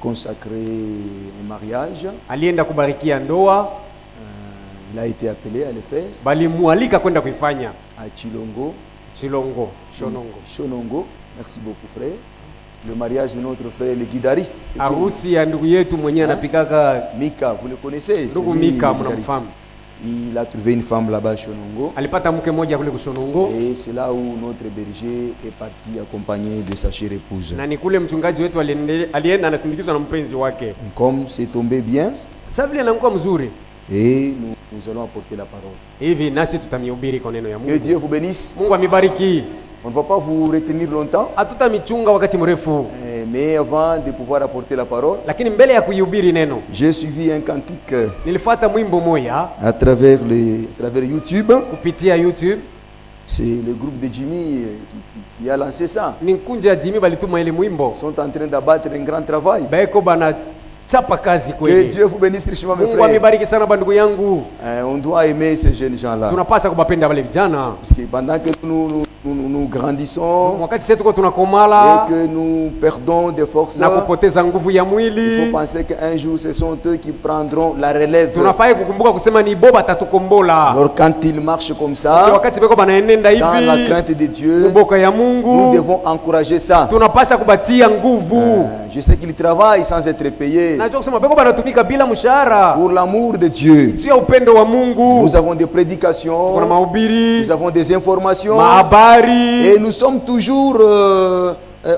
consacré un mariage. Alienda kubarikia ndoa. Il a été appelé à le faire. Balimualika kwenda kuifanya à Chilongo. Shonongo. Merci beaucoup frère. Le mariage de notre frère le guitariste. Harusi ya ndugu yetu mwenyewe anapikaka Mika, vous le connaissez? Ndugu Mika mnamfahamu. Il a trouvé une femme là-bas à Shonongo. Alipata mke mmoja kule Shonongo. Et c'est là où notre berger est parti accompagné de sa chère épouse. Na ni kule mchungaji wetu alienda anasindikizwa na mpenzi wake. Comme c'est tombé bien. Sasa vile anakuwa mzuri. Et nous allons apporter la parole. Hivi nasi tutamihubiri kwa neno ya Mungu. Que Dieu vous bénisse. Mungu amibariki. On ne va pas vous retenir longtemps. Hatutamichunga wakati mrefu. Mais avant de pouvoir apporter la parole, lakini mbele ya kuihubiri neno, j'ai suivi un cantique nilifuata mwimbo moja à travers YouTube. Kupitia YouTube. C'est le groupe de Jimmy qui a lancé ça. Ni kunja ya Jimmy balituma ile mwimbo. Ils sont en train d'abattre un grand travail. Beko bana chapa kazi kweli. Que Dieu vous bénisse richement mes frères. Mungu amibariki sana bandugu yangu. On doit aimer ces jeunes gens-là. Tunapaswa kubapenda wale vijana. Parce que pendant que nous grandissons wakati sisi tuko tunakomala et que nous perdons des forces, na kupoteza nguvu ya mwili, il faut penser qu'un jour ce sont eux qui prendront la relève. Tunafai kukumbuka kusema ni boba tatukombola. Alors quand ils marchent comme ça, wakati beko banaenenda hivi dans la crainte de Dieu, mboka ya Mungu, nous devons encourager ça. Tunapaswa kubatia nguvu. Je sais qu'ils travaillent sans être payés. Najua kusema beko banatumika bila mshahara. Pour l'amour de Dieu. Sio upendo wa Mungu. Nous avons des prédications. Kuna mahubiri. Nous avons des informations. Mahabari. Et nous sommes toujours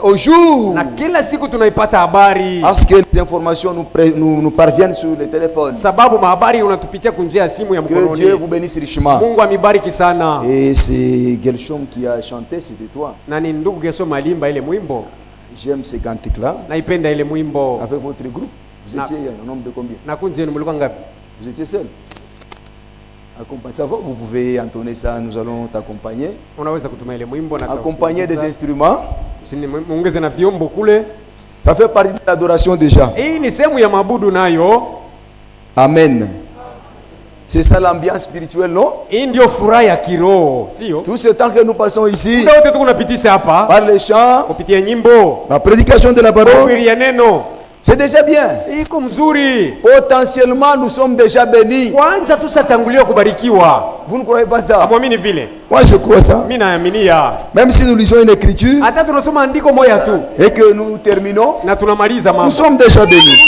au jour. Na kila siku tunaipata habari. Parce que les informations nous parviennent sur le téléphone. Sababu mahabari unatupitia kunjia ya simu ya mkononi. Que Dieu vous bénisse richement. Mungu amibariki sana. Et c'est Gershom qui a chanté, c'était toi. Na ni ndugu Gershom alimba ile mwimbo. J'aime ce cantique-là. Naipenda ile mwimbo. Avec votre groupe, vous étiez un nombre de combien? Na kunje ni mlikuwa ngapi? Vous étiez seul? Ça va, vous pouvez entonner ça, nous allons t'accompagner. Accompagner des instruments. Ça fait partie de l'adoration déjà. Amen. C'est ça l'ambiance spirituelle, non? Tout ce temps que nous passons ici, par les chants, la prédication de la parole, c'est déjà bien. Potentiellement, nous sommes déjà bénis. Vous ne croyez pas ça? Moi, je crois ça. Même si nous lisons une écriture et que nous terminons, nous sommes déjà bénis.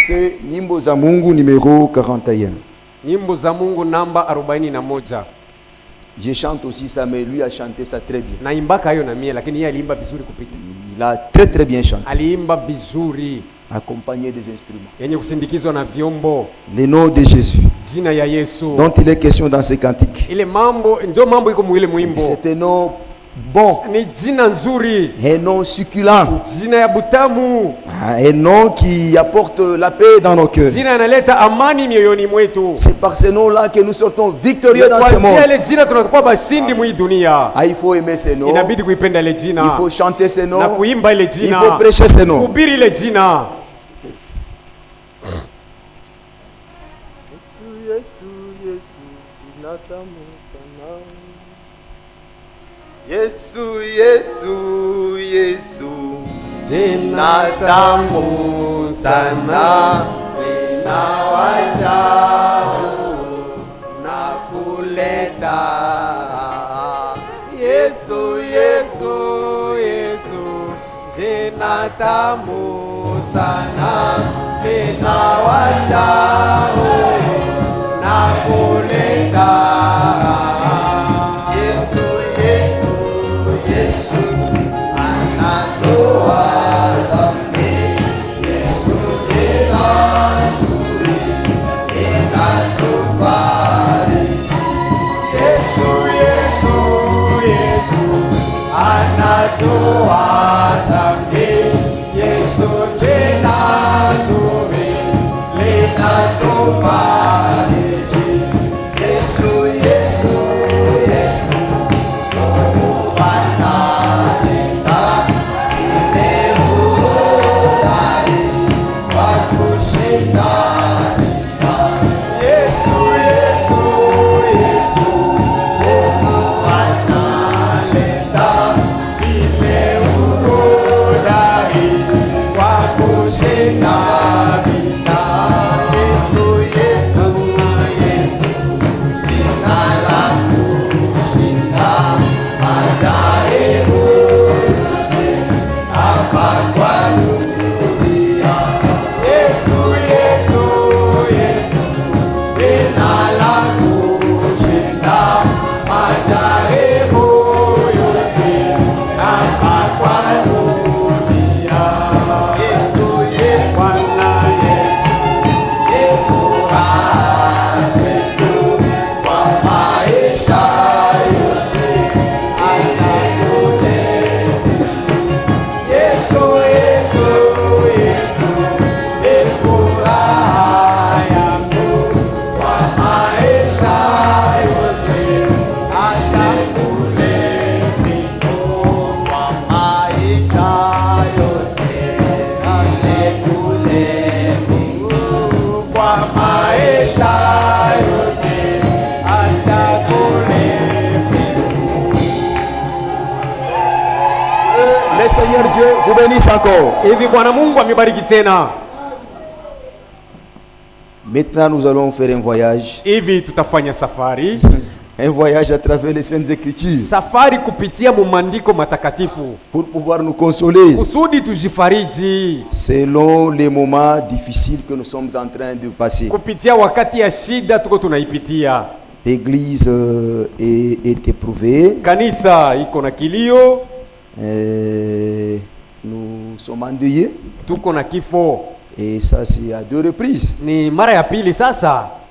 C'est Nyimbo za Mungu numéro 41. Nyimbo za Mungu namba 41. Je chante aussi ça, mais lui a chanté ça très bien. Il a très très bien chanté. Accompagné des instruments. Le nom de Jésus, dont il est question dans ce cantique. C'est un nom bon, un nom succulent, un nom qui apporte la paix dans nos cœurs. C'est par ce nom-là que nous sortons victorieux dans ce monde. Il faut aimer ce nom, il faut chanter ce nom, il faut prêcher ce nom. Yesu, Yesu, Yesu, jina tamu sana, linawasha na kuleta. Yesu, Yesu, Yesu, jina tamu sana, linawasha na kuleta. Yesu, Yesu, Dieu vous bénisse encore. Maintenant, nous allons faire un voyage. Un voyage à travers les Saintes Écritures. Pour pouvoir nous consoler. Selon les moments difficiles que nous sommes en train de passer. L'église est éprouvée. Nous sommes endeuillés. Et ça, c'est à 2 reprises.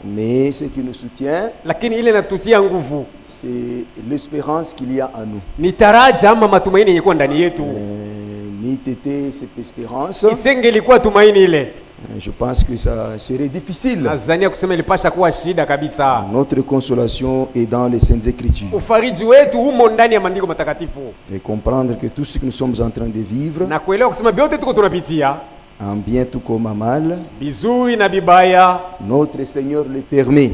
Mais ce qui nous soutient, c'est l'espérance qu'il y a en nous. Ni t'était cette espérance, je pense que ça serait difficile. Notre consolation est dans les Saintes Écritures. Et comprendre que tout ce que nous sommes en train de vivre, en bien tout comme en mal, notre Seigneur le permet.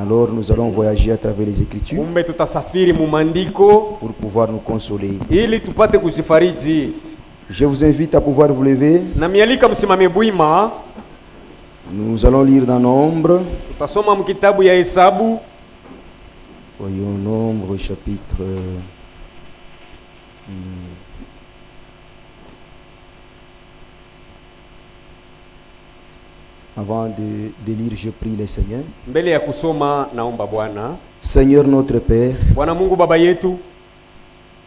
Alors nous allons voyager à travers les Écritures pour pouvoir nous consoler. Je vous invite à pouvoir vous lever. Nous allons lire dans Nombre. Voyons Nombre chapitre... Avant de lire, je prie le Seigneur. Seigneur notre Père,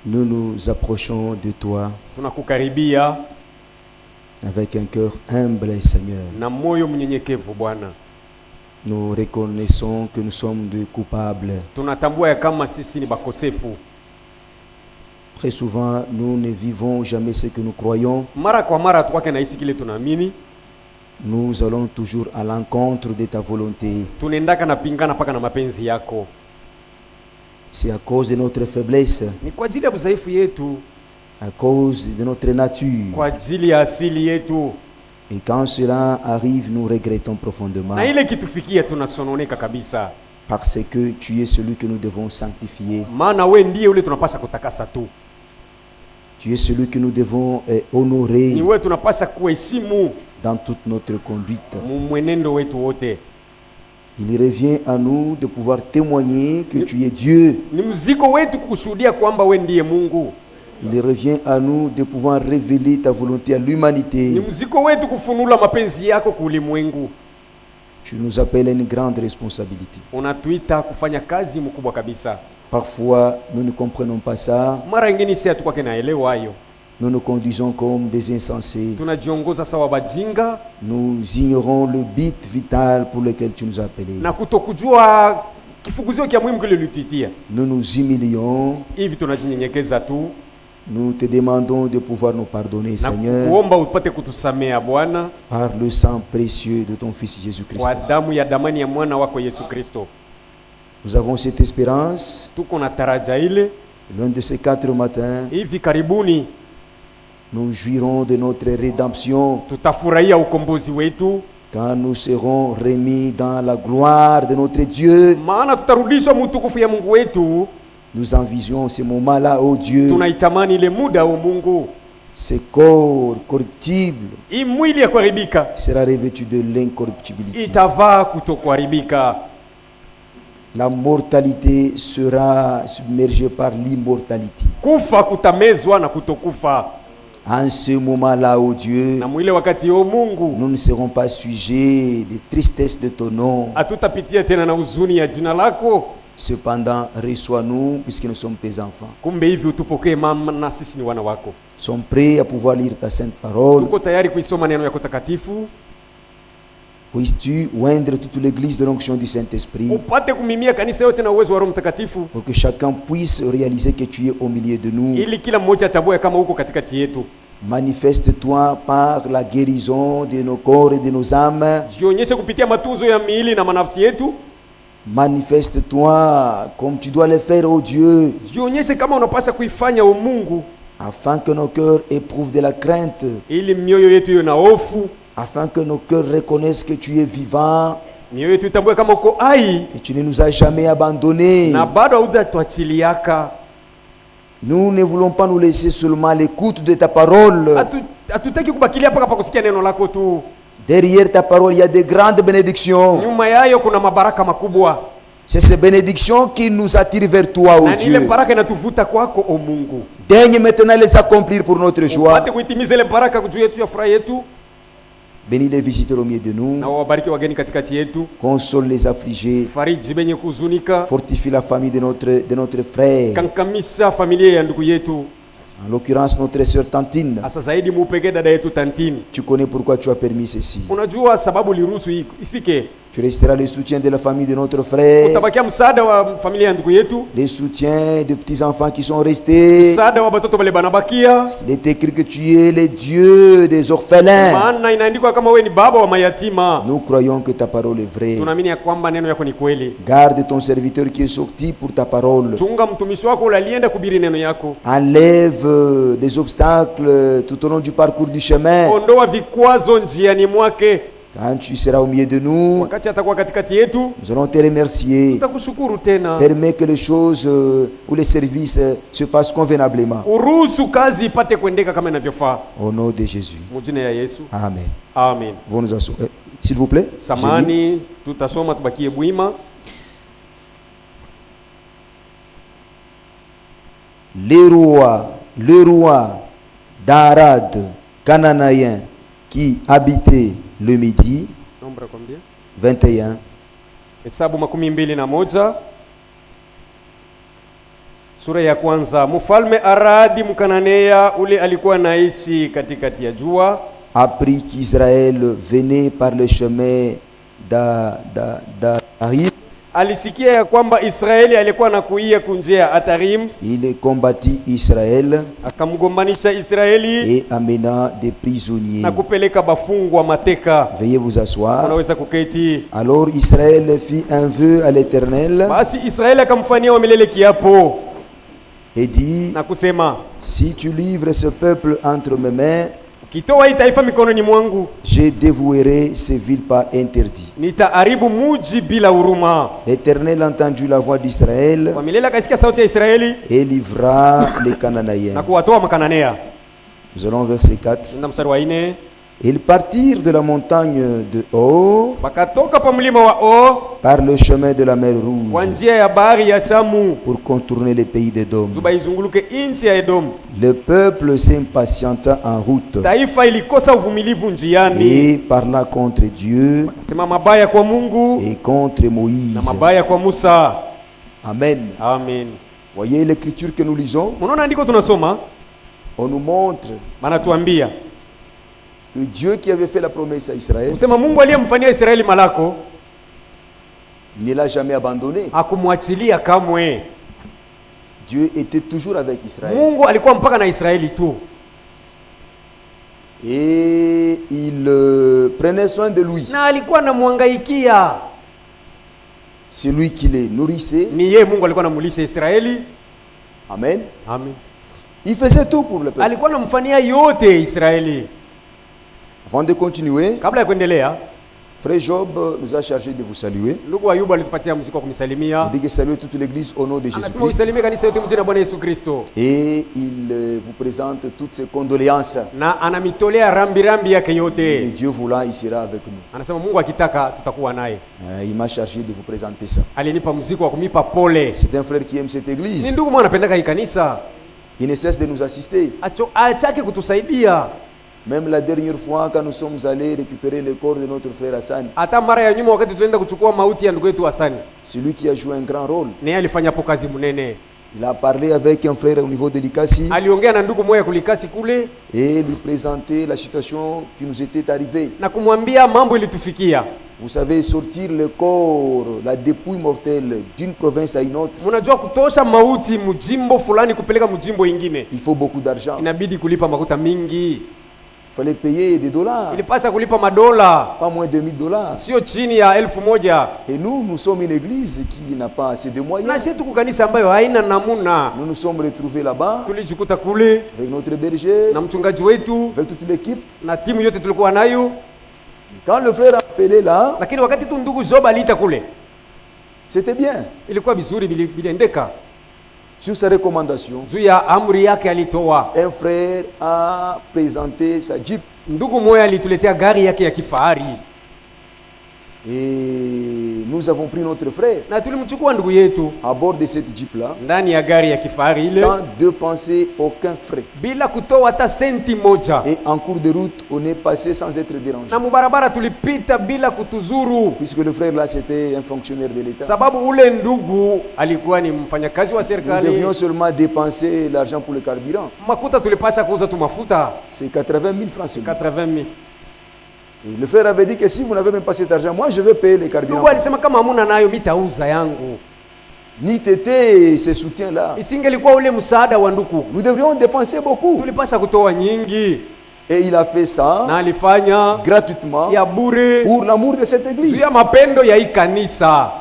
nous nous approchons de toi avec un cœur humble, Seigneur. Nous reconnaissons que nous sommes des coupables. Très souvent, nous ne vivons jamais ce que nous croyons. Nous allons toujours à l'encontre de ta volonté. C'est à cause de notre faiblesse, à cause de notre nature. Et quand cela arrive, nous regrettons profondément. Parce que tu es celui que nous devons sanctifier. Tu es celui que nous devons honorer dans toute notre conduite. Il revient à nous de pouvoir témoigner que tu es Dieu. Il revient à nous de pouvoir révéler ta volonté à l'humanité. Tu nous appelles à une grande responsabilité. Parfois, nous ne comprenons pas ça. Nous nous conduisons comme des insensés. Nous ignorons le but vital pour lequel tu nous as appelés. Nous nous humilions. Nous te demandons de pouvoir nous pardonner, Seigneur, par le sang précieux de ton Fils Jésus-Christ. Nous avons cette espérance. L'un de ces 4 matins, nous jouirons de notre rédemption quand nous serons remis dans la gloire de notre Dieu. Nous envisions ce moment-là, ô Dieu. Ce corps corruptible sera revêtu de l'incorruptibilité. La mortalité sera submergée par l'immortalité. En ce moment-là, ô Dieu, nous ne serons pas sujets de tristesse de ton nom. Cependant, reçois-nous puisque nous sommes tes enfants. Nous sommes prêts à pouvoir lire ta sainte parole. Puisses-tu oindre toute l'église de l'onction du Saint-Esprit pour que chacun puisse réaliser que tu es au milieu de nous. Manifeste-toi par la guérison de nos corps et de nos âmes. Manifeste-toi comme tu dois le faire, ô Dieu, afin que nos cœurs éprouvent de la crainte, afin que nos cœurs reconnaissent que tu es vivant, que tu ne nous as jamais abandonnés. Nous ne voulons pas nous laisser seulement à l'écoute de ta parole. Derrière ta parole, il y a de grandes bénédictions. C'est ces bénédictions qui nous attirent vers toi, oh Dieu. Daigne maintenant les accomplir pour notre joie. Bénis les visiteurs au milieu de nous. Console les affligés. Fortifie la famille de notre frère. En l'occurrence, notre sœur Tantine. Tu connais pourquoi tu as permis ceci. Tu resteras le soutien de la famille de notre frère. Les soutiens de petits-enfants qui sont restés. Il est écrit que tu es le Dieu des orphelins. Nous croyons que ta parole est vraie. Garde ton serviteur qui est sorti pour ta parole. Enlève des obstacles tout au long du parcours du chemin. Quand tu seras au milieu de nous, nous allons te remercier. Permets que les choses ou les services se passent convenablement. Au nom de Jésus. Amen. Amen. Vous nous asseoir. S'il vous plaît. Le roi d'Arad, cananéen, qui habitait le Midi. Nombre combien? 21. Hesabu 21. Sura ya kwanza. Mfalme Aradi Mkananea ule alikuwa naishi katikati ya jua. Apprit qu'Israël venait par le chemin d'Atarim. Alisikia ya kwamba Israeli alikuwa anakuia kunjia Atarim. Il combattit Israël. Akamgombanisha Israeli. Et amena des prisonniers. Na kupeleka bafungwa mateka. Veuillez vous asseoir. Unaweza kuketi. Alors Israël fit un vœu à l'Éternel. Basi Israeli akamfanyia wa milele kiapo. Et dit, na kusema, si tu livres ce peuple entre mes mains, kitoa hii taifa mikononi mwangu, je dévouerai ces villes par interdit. Nitaharibu muji bila huruma. L'Éternel entendit la voix d'Israël. Kwa milele akasikia sauti ya Israeli. Et livra les Cananéens. Na kuwatoa makananea. Nous allons verset 4. Ndio mstari wa 4. Ils partirent de la montagne de Or, par le chemin de la mer Rouge, pour contourner les pays d'Édom. Le peuple s'impatienta en route et parla contre Dieu et contre Moïse. Amen. Amen. Voyez l'écriture que nous lisons. On nous montre que Dieu qui avait fait la promesse à Israël ne l'a jamais abandonné. Dieu était toujours avec Israël. Et il prenait soin de lui. C'est lui qui les nourrissait. Amen. Amen. Il faisait tout pour le peuple. Avant de continuer, Frère Job nous a chargé de vous saluer. Il dit que saluez toute l'église au nom de Jésus-Christ. Et il vous présente toutes ses condoléances. Et Dieu voulant, il sera avec nous. Il m'a chargé de vous présenter ça. C'est un frère qui aime cette église. Il ne cesse de nous assister. Même la dernière fois quand nous sommes allés récupérer le corps de notre frère Hassan, c'est lui qui a joué un grand rôle. Il a parlé avec un frère au niveau de Likasi et lui présenter la situation qui nous était arrivée. Vous savez, sortir le corps, la dépouille mortelle d'une province à une autre, il faut beaucoup d'argent. Il fallait payer des dollars. Pas moins de $1000. Et nous sommes une église qui n'a pas assez de moyens. Nous nous sommes retrouvés là-bas avec notre berger, avec toute l'équipe. Quand le frère a appelé là, c'était bien. Sur sa recommandation, juu ya amri yake alitoa, un frère a présenté sa Jeep. Ndugu moya alituletea gari yake ya kifahari. Et nous avons pris notre frère na tulimchukua ndugu yetu à bord de cette Jeep là, ndani ya gari ya kifahari ile, sans dépenser aucun frais. bila kutoa hata senti moja. Et en cours de route, on est passé sans être dérangé. Na mubarabara tulipita bila kutuzuru, puisque le frère là c'était un fonctionnaire de l'État. Sababu ule ndugu alikuwa ni mfanyakazi wa serikali. Nous devions seulement dépenser l'argent pour le carburant. Makuta tulipasha kuuza tu mafuta. C'est 80 000 francs seulement. 80 000. Et le frère avait dit que si vous n'avez même pas cet argent, moi je vais payer les carburants. Ni tété ces soutiens-là. Nous devrions dépenser beaucoup. Et il a fait ça gratuitement pour l'amour de cette église.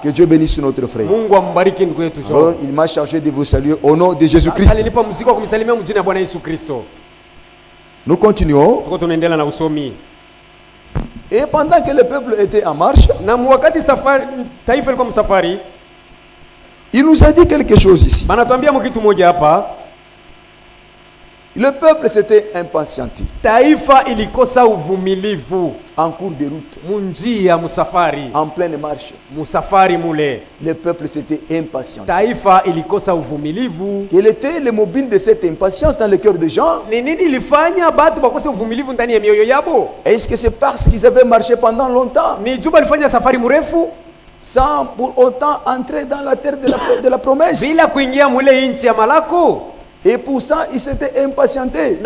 Que Dieu bénisse notre frère. Alors il m'a chargé de vous saluer au nom de Jésus-Christ. Nous continuons. Et pendant que le peuple était en marche, il nous a dit quelque chose ici. Le peuple s'était impatienté. En cours de route, en pleine marche, le peuple s'était impatienté. Quel était le mobile de cette impatience dans le cœur des gens? Est-ce que c'est parce qu'ils avaient marché pendant longtemps sans pour autant entrer dans la terre de la promesse? Et pour ça, ils s'étaient impatientés.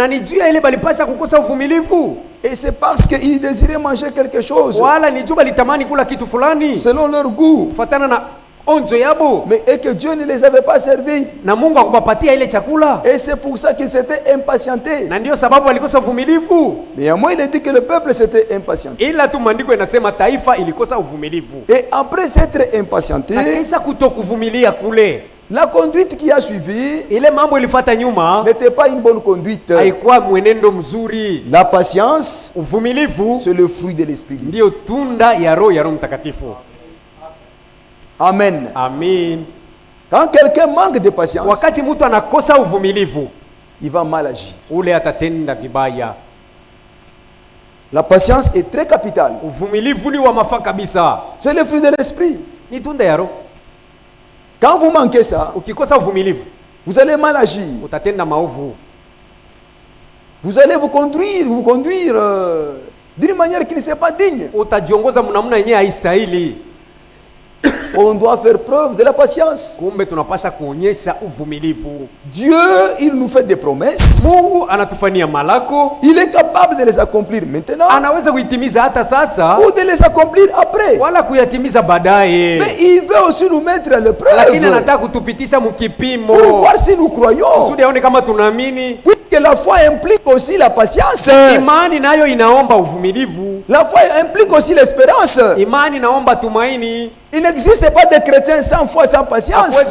Et c'est parce qu'ils désiraient manger quelque chose selon leur goût. Mais et que Dieu ne les avait pas servis. Et c'est pour ça qu'ils s'étaient impatientés. Néanmoins, il est dit que le peuple s'était impatienté. Et après s'être impatienté, la conduite qui a suivi n'était pas une bonne conduite. La patience, c'est le fruit de l'Esprit de Dieu. Amen. Amen. Quand quelqu'un manque de patience, il va mal agir. La patience est très capitale. C'est le fruit de l'Esprit. Quand vous manquez ça, vous allez mal agir. Vous allez vous conduire d'une manière qui ne soit pas digne. On doit faire preuve de la patience. Dieu, il nous fait des promesses. Il est capable de les accomplir maintenant ou de les accomplir après. Mais il veut aussi nous mettre à l'épreuve pour voir si nous croyons. Puisque la foi implique aussi la patience. La foi implique aussi l'espérance. Il n'existe pas de chrétien sans foi, sans patience.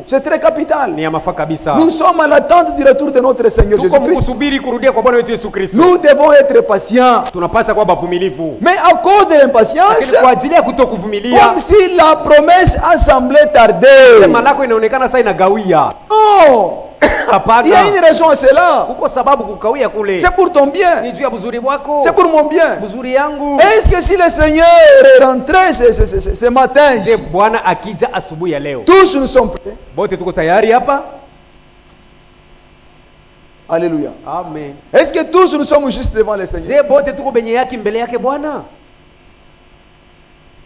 C'est très capital. Nous sommes à l'attente du retour de notre Seigneur Jésus-Christ. Nous devons être patients. Mais à cause de l'impatience, comme si la promesse a semblé tarder. Oh! Il y a une raison à cela. C'est pour ton bien. C'est pour mon bien. Est-ce que si le Seigneur est rentré ce matin ici, tous nous sommes prêts? Alléluia. Amen. Est-ce que tous nous sommes juste devant le Seigneur?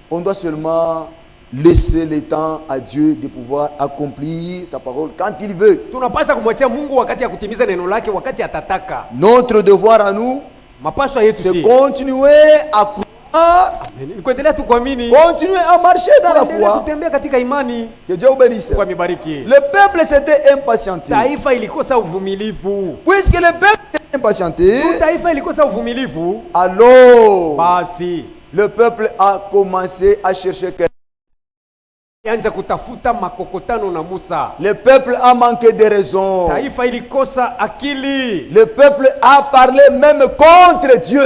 On doit seulement laisser le temps à Dieu de pouvoir accomplir sa parole quand il veut. Notre devoir à nous, c'est continuer à croire, continuer à marcher dans la foi. Que Dieu vous bénisse. Le peuple s'était impatienté. Puisque le peuple s'était impatienté, alors le peuple a commencé à chercher quelqu'un. Le peuple a manqué de raison. Le peuple a parlé même contre Dieu.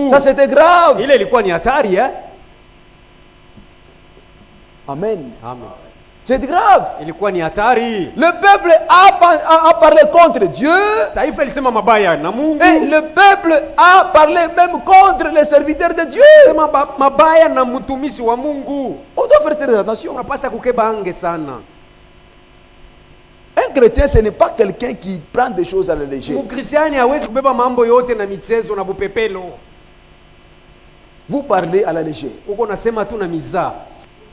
Ça c'était grave. Amen. Amen. C'est grave. Ilikuwa ni hatari. Le peuple a parlé contre Dieu. Taifa lisema mabaya na Mungu. Et le peuple a parlé même contre les serviteurs de Dieu. Sema mabaya na mtumishi wa Mungu. On doit faire très attention. Unapaswa kukeba ange sana. Un chrétien, ce n'est pas quelqu'un qui prend des choses à la légère. Mkristiani hawezi kubeba mambo yote na michezo na bupepelo. Vous parlez à la légère. Uko nasema tu na miza.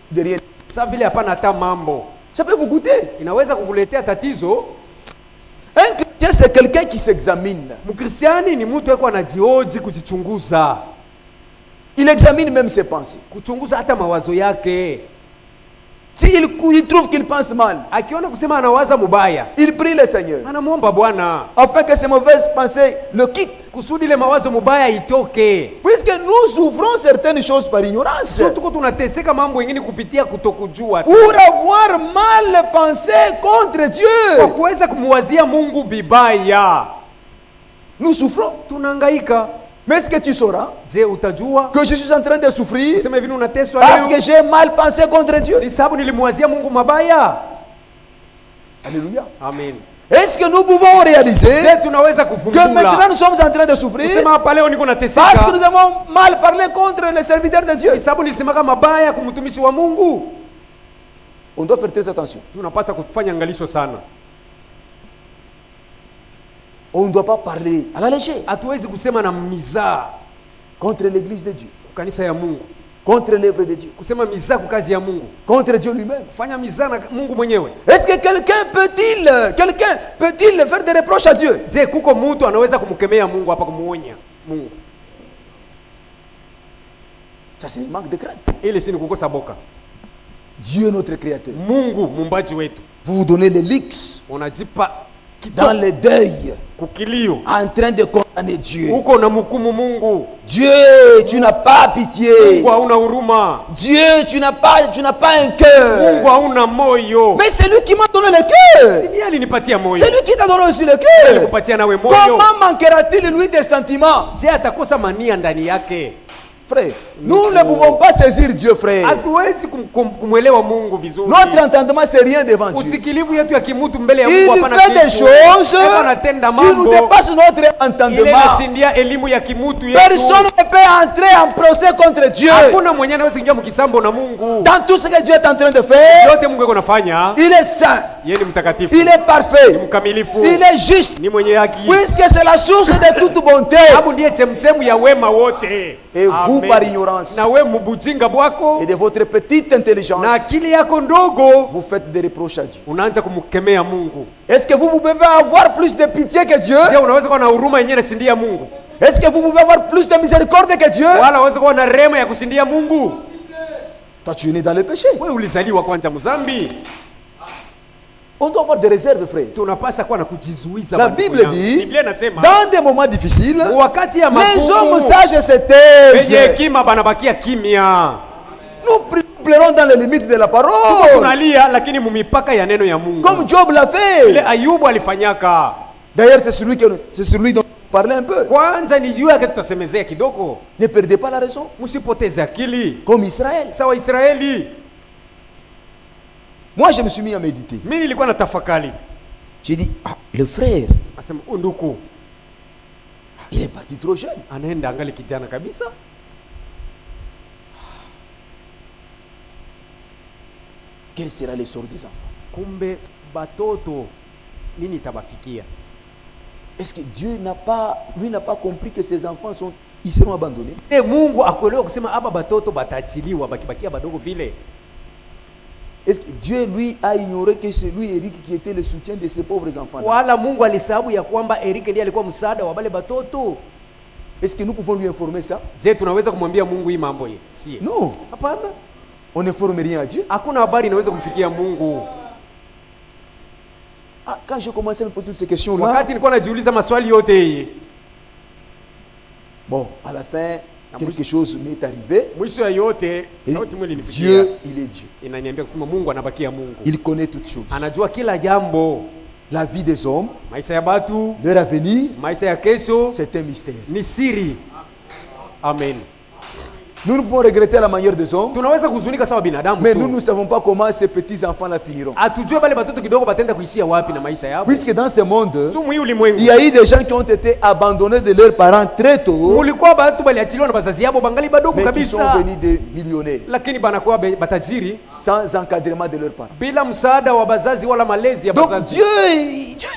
Derrière. Sasa vile hapana hata mambo. Ça peut vous goûter. Inaweza kukuletea tatizo. Un chrétien, c'est quelqu'un qui s'examine. Mkristiani ni mtu yuko anajioji, kujichunguza. Il examine même ses pensées. Kuchunguza hata mawazo yake. Si il trouve qu'il pense mal, akiona kusema anawaza mubaya, il prie le Seigneur. Anamuomba Bwana afin que ces mauvaises pensées le quittent. Kusudi le mawazo mubaya itoke. Puisque nous souffrons certaines choses par ignorance. Tuko tunateseka mambo mengine kupitia kutokujua. Pour avoir mal pensé contre Dieu. Kwa kuweza kumuwazia Mungu bibaya. Nous souffrons. Tunahangaika. Mais est-ce que tu sauras que je suis en train de souffrir parce que j'ai mal pensé contre Dieu? Alléluia. Amen. Est-ce que nous pouvons réaliser que maintenant nous sommes en train de souffrir parce que nous avons mal parlé contre les serviteurs de Dieu? On doit faire très attention. On ne doit pas parler à la légère contre l'église de Dieu, contre l'œuvre de Dieu, contre Dieu lui-même. Est-ce que quelqu'un peut-il faire des reproches à Dieu? Ça, c'est un manque de crainte. Dieu notre créateur, vous vous donnez les lix dans le deuil, en train de condamner Dieu. Dieu, tu n'as pas pitié. Dieu, tu n'as pas un cœur. Mais c'est lui qui m'a donné le cœur. C'est lui qui t'a donné aussi le cœur. Comment manquera-t-il lui des sentiments? Frère, nous ne pouvons pas saisir Dieu, frère. Notre entendement, c'est rien devant Dieu. Il fait des choses qui nous dépassent notre entendement. Personne ne peut entrer en procès contre Dieu. Dans tout ce que Dieu est en train de faire, il est saint, il est parfait, il est juste, puisque c'est la source de toute bonté. Et vous, par ignorance et de votre petite intelligence, vous faites des reproches à Dieu. Est-ce que vous pouvez avoir plus de pitié que Dieu? Est-ce que vous pouvez avoir plus de miséricorde que Dieu? Toi, tu es né dans le péché. On doit avoir des réserves, frère. La Bible dit, dans des moments difficiles, les hommes sages se taisent. Nous pleurons dans les limites de la parole. Comme Job l'a fait. D'ailleurs, c'est sur lui dont on parlait un peu. Ne perdez pas la raison. Comme Israël. Moi, je me suis mis à méditer. J'ai dit, le frère, il est parti trop jeune. Quel sera le sort des enfants? Est-ce que Dieu n'a pas compris que ses enfants ils seront abandonnés? Est-ce que Dieu, lui, a ignoré que c'est lui, Eric, qui était le soutien de ces pauvres enfants? Est-ce que nous pouvons lui informer ça? Non. On n'informe rien à Dieu. Quand je commençais à me poser toutes ces questions-là, bon, à la fin, quelque chose m'est arrivé. Et Dieu, il est Dieu. Il connaît toutes choses. La vie des hommes, leur avenir, c'est un mystère. Amen. Nous pouvons regretter la manière des hommes. Tunaweza kuzunika sawa binadamu. Mais nous ne savons pas comment ces petits enfants la finiront. Atujue bale batoto kidogo batenda kuishia wapi na maisha yao. Puisque dans ce monde, il y a eu des gens qui ont été abandonnés de leurs parents très tôt. Mulikuwa batu baliachiliwa na bazazi yao bangali badogo kabisa. Mais qui sont venus des millionnaires. Lakini banakuwa batajiri sans encadrement de leurs parents. Bila msaada wa bazazi wala malezi ya bazazi. Donc Dieu,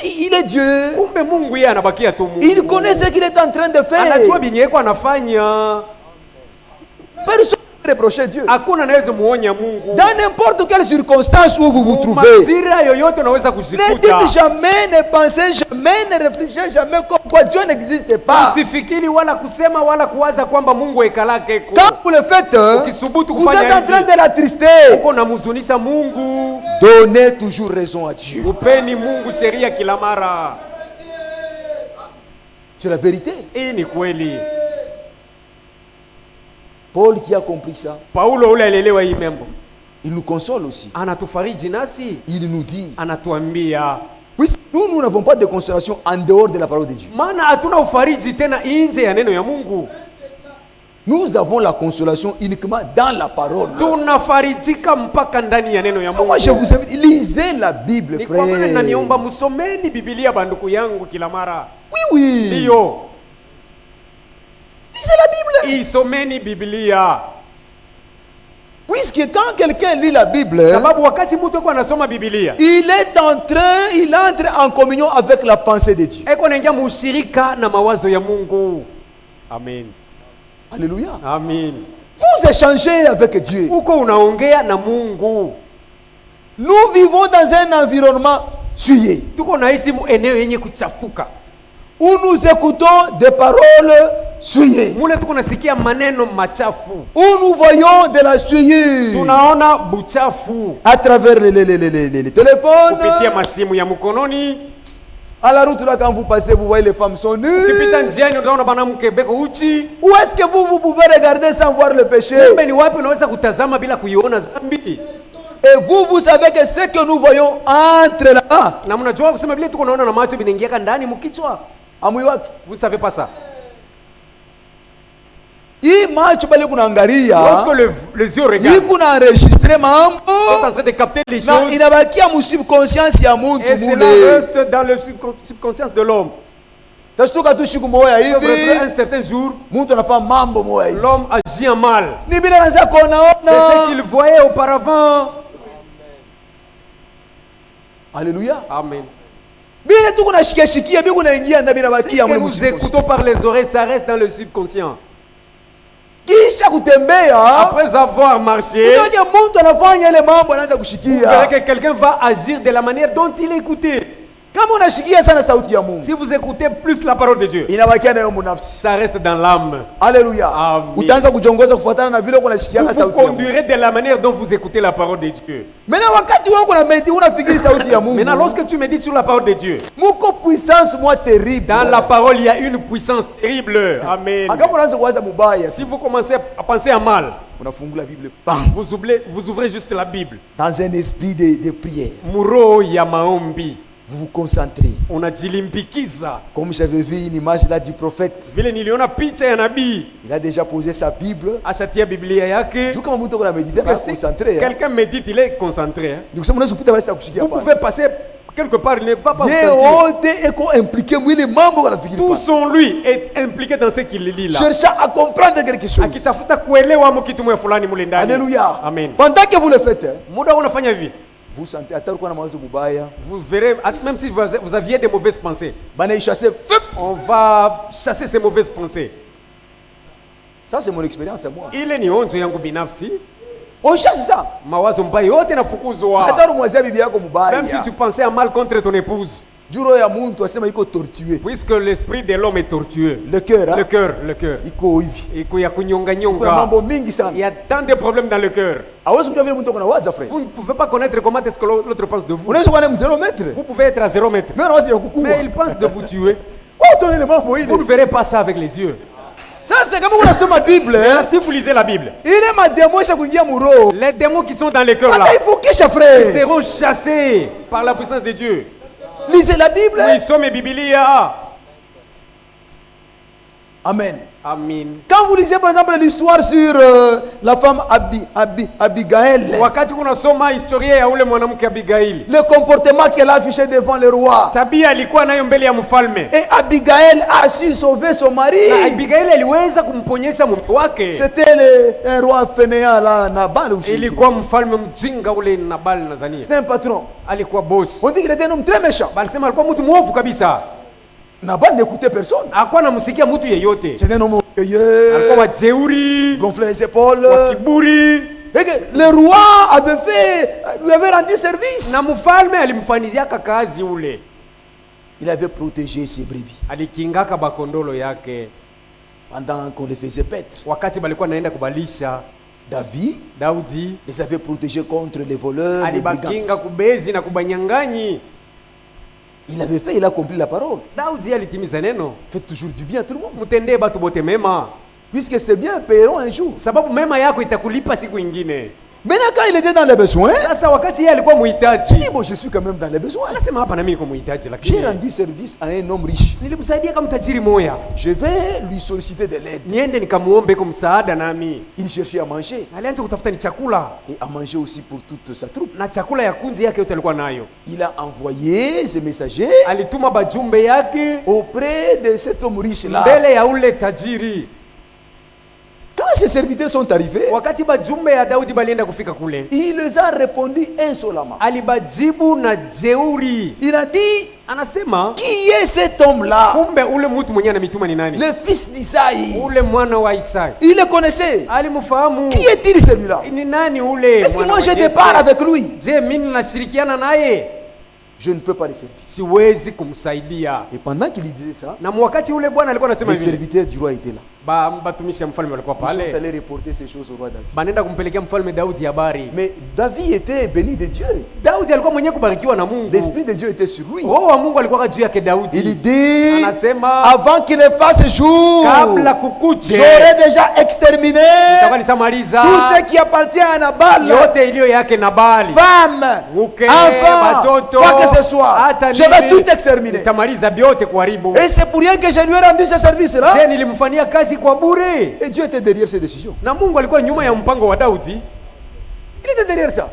il est Dieu. Kumbe Mungu yeye anabakia tu Mungu. Il connaît ce qu'il est en train de faire. Anajua binyeko anafanya. Personne ne reproche Dieu. Hakuna anaweza muonya Mungu. Dans n'importe quelle circonstance où vous vous trouvez. Mazira yoyote unaweza kujikuta. Ne dites jamais, ne pensez jamais, ne réfléchissez jamais comme quoi Dieu n'existe pas. Usifikiri wala kusema wala kuwaza kwamba Mungu ekalake ko. Quand vous le faites, vous êtes en train de l'attrister. Uko namhuzunisha Mungu. Donnez toujours raison à Dieu. Upeni Mungu sheria kila mara. C'est la vérité. Hii ni kweli. Paul qui a compris ça. Paulo ule alielewa hii mambo. Il nous console aussi. Anatufariji nasi. Il nous dit. Anatuambia. Oui, nous n'avons pas de consolation en dehors de la parole de Dieu. Maana hatuna ufariji tena nje ya neno ya Mungu. Nous avons la consolation uniquement dans la parole. Tunafarijika mpaka ndani ya neno ya Mungu. Moi je vous invite, lisez la Bible, frère. Ni kwa niomba msomeni Biblia banduku yangu kila mara. Oui, oui. Ndio. Lisez la Bible. Isomeni Biblia. Puisque quand quelqu'un lit la Bible, sababu wakati mtu yuko anasoma Biblia, il entre en communion avec la pensée de Dieu. Eko naingia mushirika na mawazo ya Mungu. Amen. Alléluia. Amen. Vous échangez avec Dieu. Uko unaongea na Mungu. Nous vivons dans un environnement souillé. Tuko naishi mu eneo yenye kuchafuka. Où nous écoutons des paroles souillées. Mule tuko nasikia maneno machafu. Où nous voyons de la souillure. Tunaona buchafu. À travers les téléphones. Kupitia masimu ya mkononi. À la route là, quand vous passez, vous voyez les femmes sont nues. Où est-ce que vous pouvez regarder sans voir le péché? Et vous savez que ce que nous voyons entre là. Vous ne savez pas ça. Lorsque les yeux regardent, ils sont en train de capter les choses. Et cela reste dans le subconscience de l'homme. Un certain jour, l'homme agit en mal. C'est ce qu'il voyait auparavant. Alléluia. Amen. Si nous écoutons par les oreilles, ça reste dans le subconscient. Après avoir marché, vous verrez que quelqu'un va agir de la manière dont il est écouté. Si vous écoutez plus la parole de Dieu, ça reste dans l'âme. Alléluia. Vous vous conduirez de la manière dont vous écoutez la parole de Dieu. Maintenant, lorsque tu médites sur la parole de Dieu, dans la parole, il y a une puissance terrible. Amen. Si vous commencez à penser à mal, vous ouvrez juste la Bible. Dans un esprit de prière. Muro ya maombi. Vous vous concentrez. Comme j'avais vu une image là du prophète. Il a déjà posé sa Bible. Quelqu'un médite, il est concentré. Vous pouvez passer quelque part, il ne va pas vous tout son lui est impliqué dans ce qu'il lit là. Cherchant à comprendre quelque chose. Alléluia. Amen. Pendant que vous le faites, vous sentez, vous verrez, même si vous aviez des mauvaises pensées, on va chasser ces mauvaises pensées. Ça, c'est mon expérience à moi. On chasse ça. Même si tu pensais à mal contre ton épouse. Puisque l'esprit de l'homme est tortueux. Le cœur. Il y a tant de problèmes dans le cœur. Vous ne pouvez pas connaître comment est-ce que l'autre pense de vous. Vous pouvez être à 0 mètre. Mais il pense de vous tuer. Vous ne verrez pas ça avec les yeux. Ça, c'est comme on a ma Bible. Si vous lisez la Bible, les démons qui sont dans le cœur là, ils seront chassés par la puissance de Dieu. Lisez la Bible. Oui, sommes Biblia. Amen. Amen. Quand vous lisez par exemple l'histoire sur la femme Abigail, le comportement qu'elle a affiché devant le roi, et Abigail a su sauver son mari. C'était un roi fainéant là, Nabal. C'était un patron. On dit qu'il était un homme très méchant. Nabal n'écoutait personne. C'était un homme orgueilleux, gonflait les épaules. Et que le roi lui avait rendu service. Il avait protégé ses brebis pendant qu'on les faisait paître. David les avait protégés contre les voleurs, les brigands. Il avait fait, il a accompli la parole. Faites toujours du bien à tout le monde. Puisque c'est bien, paieront un jour. Maintenant, quand il était dans les besoins, il dit, bon, je suis quand même dans les besoins. J'ai rendu service à un homme riche. Je vais lui solliciter de l'aide. Il cherchait à manger. Et à manger aussi pour toute sa troupe. Il a envoyé ses messagers auprès de cet homme riche-là. Quand ses serviteurs sont arrivés, il les a répondu insolemment. Il a dit, qui est cet homme-là? Le fils d'Isaïe. Il le connaissait. Qui est-il celui-là? Est-ce que moi je départ avec lui? Je ne peux pas les servir. Et pendant qu'il disait ça, les serviteurs du roi étaient là. Ils sont allés reporter ces choses au roi David. Mais David était béni de Dieu. L'esprit de Dieu était sur lui. Il dit, avant qu'il ne fasse jour, j'aurais déjà exterminé tout ce qui appartient à Nabal, femmes, enfants, quoi que ce soit. Je vais tout exterminer. Et c'est pour rien que je lui ai rendu ce service-là. Et Dieu était derrière ces décisions. Il était derrière ça.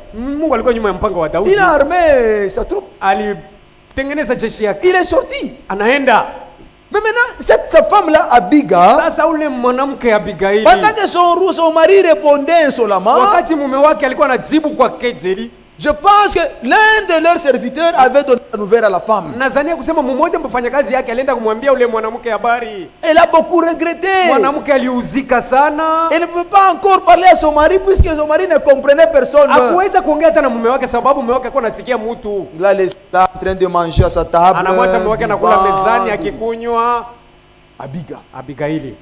Il a armé sa troupe. Il est sorti. Mais maintenant, cette femme-là, Abigail, pendant que son mari répondait insolemment, je pense que l'un de leurs serviteurs avait donné la nouvelle à la femme. Elle a beaucoup regretté. Elle ne pouvait pas encore parler à son mari puisque son mari ne comprenait personne. Il a laissé là en train de manger à sa table. Abigail.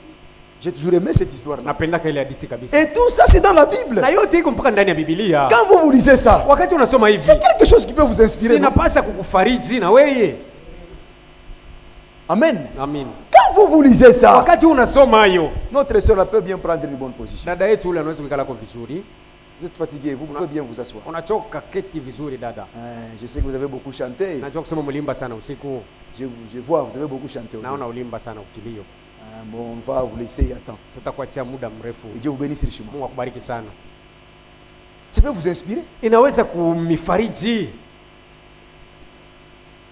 J'ai toujours aimé cette histoire-là. Et tout ça, c'est dans la Bible. Quand vous lisez ça, c'est quelque chose qui peut vous inspirer. Amen. Quand vous lisez ça, notre soeur peut bien prendre une bonne position. Vous êtes fatigué, vous pouvez bien vous asseoir. Je sais que vous avez beaucoup chanté. Je vois, vous avez beaucoup chanté. Bon, on va vous laisser attendre. Et Dieu vous bénisse richement. Ça peut vous inspirer.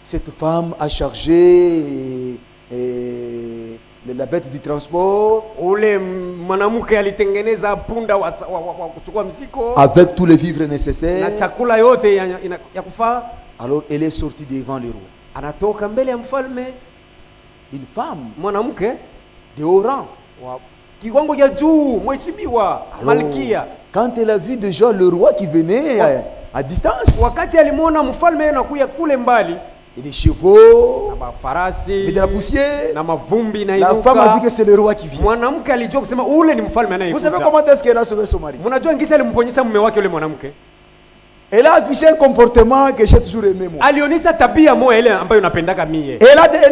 Cette femme a chargé la bête du transport avec tous les vivres nécessaires. Alors elle est sortie devant le roi. Une femme de haut rang. Quand elle a vu déjà le roi qui venait à distance, et des chevaux, et de la poussière, la femme a vu que c'est le roi qui vient. Vous savez comment est-ce qu'elle a sauvé son mari? Elle a affiché un comportement que j'ai toujours aimé moi. Elle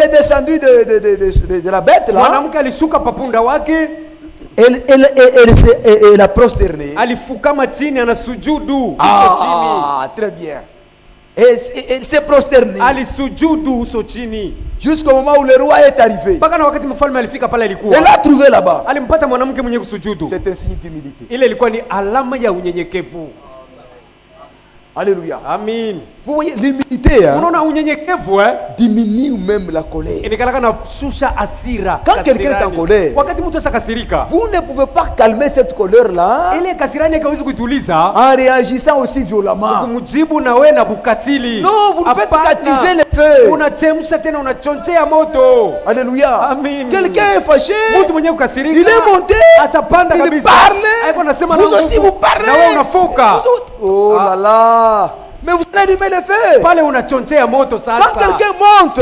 est descendue de la bête là. Elle a prosterné. Ah, très bien. Et il s'est prosterné. Jusqu'au moment où le roi est arrivé. Il l'a trouvé là-bas. C'est un signe d'humilité. Alléluia. Amen. Vous voyez, l'humilité diminue même la colère. Quand quelqu'un est en colère, vous ne pouvez pas calmer cette colère-là en réagissant aussi violemment. Non, vous le faites attiser les feux. Alléluia. Amen. Quelqu'un est fâché, il est monté, il parle, vous aussi vous parlez. Oh là là. Mais vous allez allumer le feu. Quand quelqu'un monte,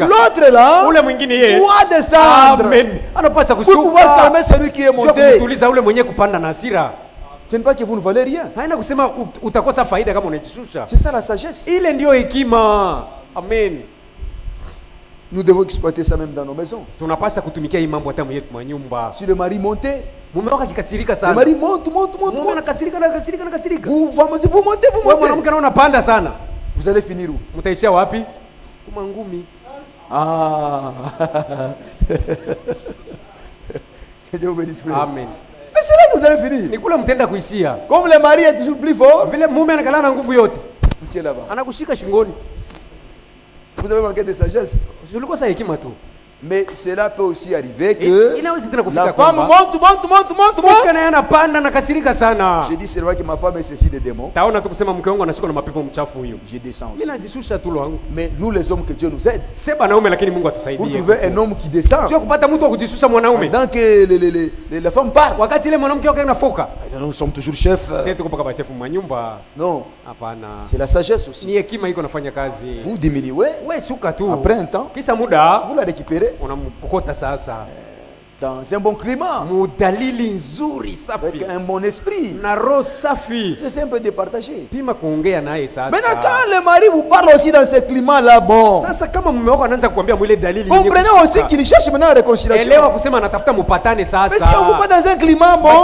l'autre là doit descendre pour pouvoir calmer celui qui est monté. Ce n'est pas que vous ne valez rien. C'est ça la sagesse. Amen. Nous devons exploiter ça même dans nos maisons. Si le mari montait, le mari monte. Vous montez. Vous allez finir où? Ah. Que Dieu vous bénisse. Amen. Mais c'est là que vous allez finir. Comme le mari est toujours plus fort, vous tiens là-bas. Vous avez manqué de sagesse. Mais cela peut aussi arriver que la femme monte. J'ai dit c'est vrai que ma femme est ceci des démons. Je descends aussi. Mais nous les hommes, que Dieu nous aide. Pour trouver un homme qui descend. Pendant que la femme parle. Nous sommes toujours chefs. Non. C'est la sagesse aussi. Vous diminuez. Après un temps, vous la récupérez. Dans un bon climat, avec un bon esprit. J'essaie un peu de partager. Maintenant, quand le mari vous parle aussi dans ce climat-là, bon, comprenez aussi qu'il cherche maintenant la réconciliation. Mais si on ne vous pas dans un climat bon,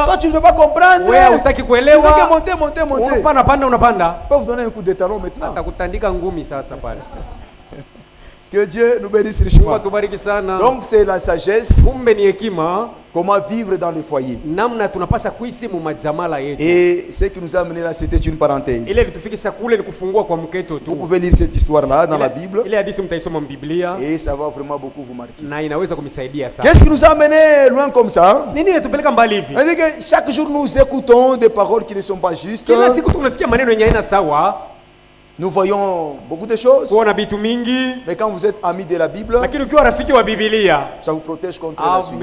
toi tu ne veux pas comprendre, tu veux que monter. Pas vous donner un coup de talon maintenant. Que Dieu nous bénisse richement. Donc c'est la sagesse. Comment vivre dans le foyer. Et ce qui nous a amené là, c'était une parenthèse. Vous pouvez lire cette histoire-là dans la Bible. Et ça va vraiment beaucoup vous marquer. Qu'est-ce qui nous a amené loin comme ça? C'est-à-dire que chaque jour nous écoutons des paroles qui ne sont pas justes. Nous voyons beaucoup de choses. Mais quand vous êtes ami de la Bible, ça vous protège contre la suite.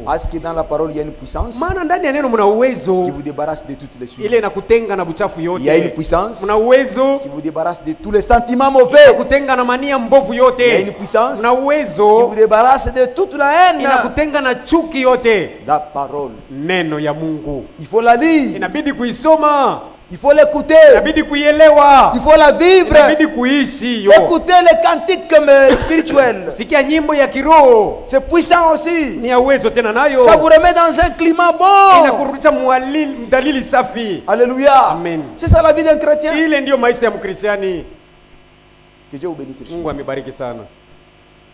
Parce que dans la parole, il y a une puissance qui vous débarrasse de toutes les suites. Il y a une puissance qui vous débarrasse de tous les sentiments mauvais. Il y a une puissance qui vous débarrasse de toute la haine. La parole. Il faut la lire. Il faut l'écouter. Il faut la vivre. Écouter les cantiques spirituels. C'est puissant aussi. Ça vous remet dans un climat bon. Alléluia. Amen. C'est ça la vie d'un chrétien. Que Dieu vous bénisse.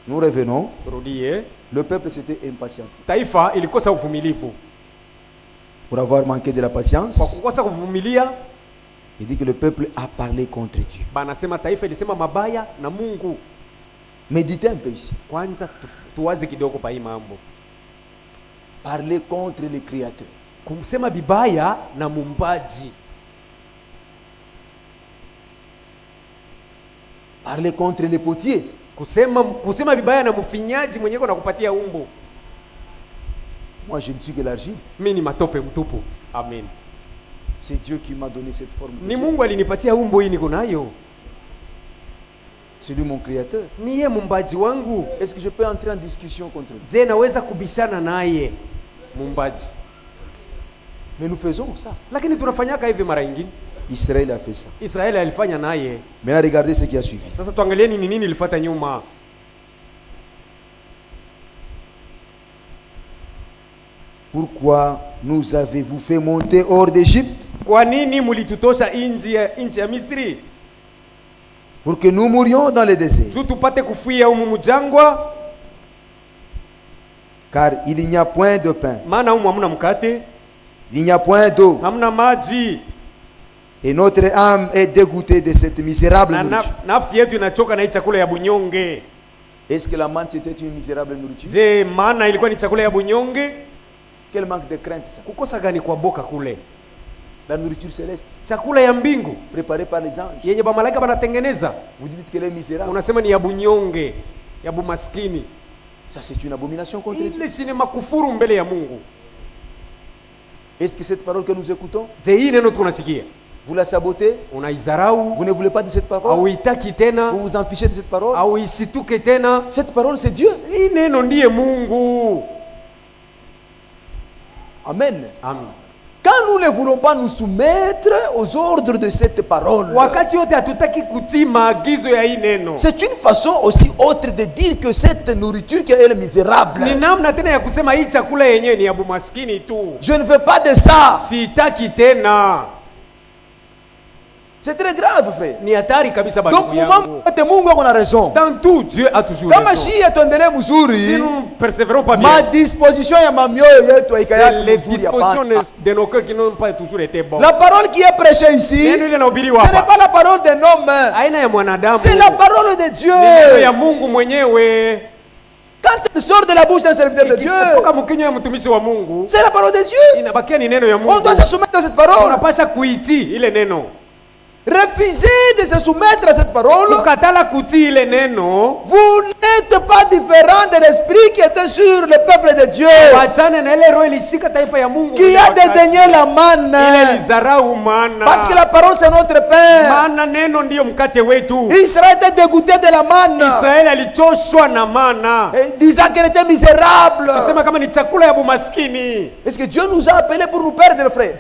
Nous revenons. Le peuple s'était impatient. Pour avoir manqué de la patience, il dit que le peuple a parlé contre Dieu. Méditez un peu ici. Parler contre le Créateur. Parler contre les potiers. Moi, je ne suis que l'argile. Amen. C'est Dieu qui m'a donné cette forme. C'est lui mon créateur. Est-ce que je peux entrer en discussion contre lui? Mais nous faisons ça. Israël a fait ça. Maintenant, regardez ce qui a suivi. Pourquoi nous avez-vous fait monter hors d'Égypte? Kwa nini mulitutosha nchi ya Misri? Pour que nous mourions dans le désert. Juu tupate kufia humu mjangwa. Car il n'y a point de pain. Maana humu hamna mkate. Il n'y a point d'eau. Hamna maji. Et notre âme est dégoûtée de cette misérable nourriture. Nafsi yetu inachoka na hii chakula ya bunyonge. Est-ce que la manne c'était une misérable nourriture? Je, maana ilikuwa ni chakula ya bunyonge? Quel manque de crainte ça. Kukosa gani kwa boka kule? La nourriture céleste. Chakula ya mbingu préparée par les anges. Yenye ba malaika banatengeneza. Vous dites qu'elle est misérable. Unasema ni ya bunyonge, ya bumaskini. Ça c'est une abomination contre Dieu. Ile si ni makufuru mbele ya Mungu. Est-ce que cette parole que nous écoutons? Je, hii neno tunasikia. Vous la sabotez? Unaizarau. Vous ne voulez pas de cette parole? Hauitaki tena. Vous vous en fichez de cette parole? Hauisituke tena. Cette parole c'est Dieu. Hii neno ndiye Mungu. Amen. Amen. Quand nous ne voulons pas nous soumettre aux ordres de cette parole, c'est une façon aussi autre de dire que cette nourriture qui est misérable. Je ne veux pas de ça. C'est très grave, frère. Donc, Mungu a raison. Dans tout, Dieu a toujours raison. Si nous persévérons pas bien, ma disposition est les dispositions de nos cœurs qui n'ont pas toujours été bonnes. La parole qui est prêchée ici, ce n'est pas la parole d'un homme. C'est la parole de Dieu. Quand elle sort de la bouche d'un serviteur de Dieu, c'est la parole de Dieu. On doit se soumettre à cette parole. Refusez de se soumettre à cette parole. Vous n'êtes pas différent de l'esprit qui était sur le peuple de Dieu, qui a dédaigné la manne. Parce que la parole c'est notre Père. Israël était dégoûté de la manne, disant qu'elle était misérable. Est-ce que Dieu nous a appelés pour nous perdre, frère?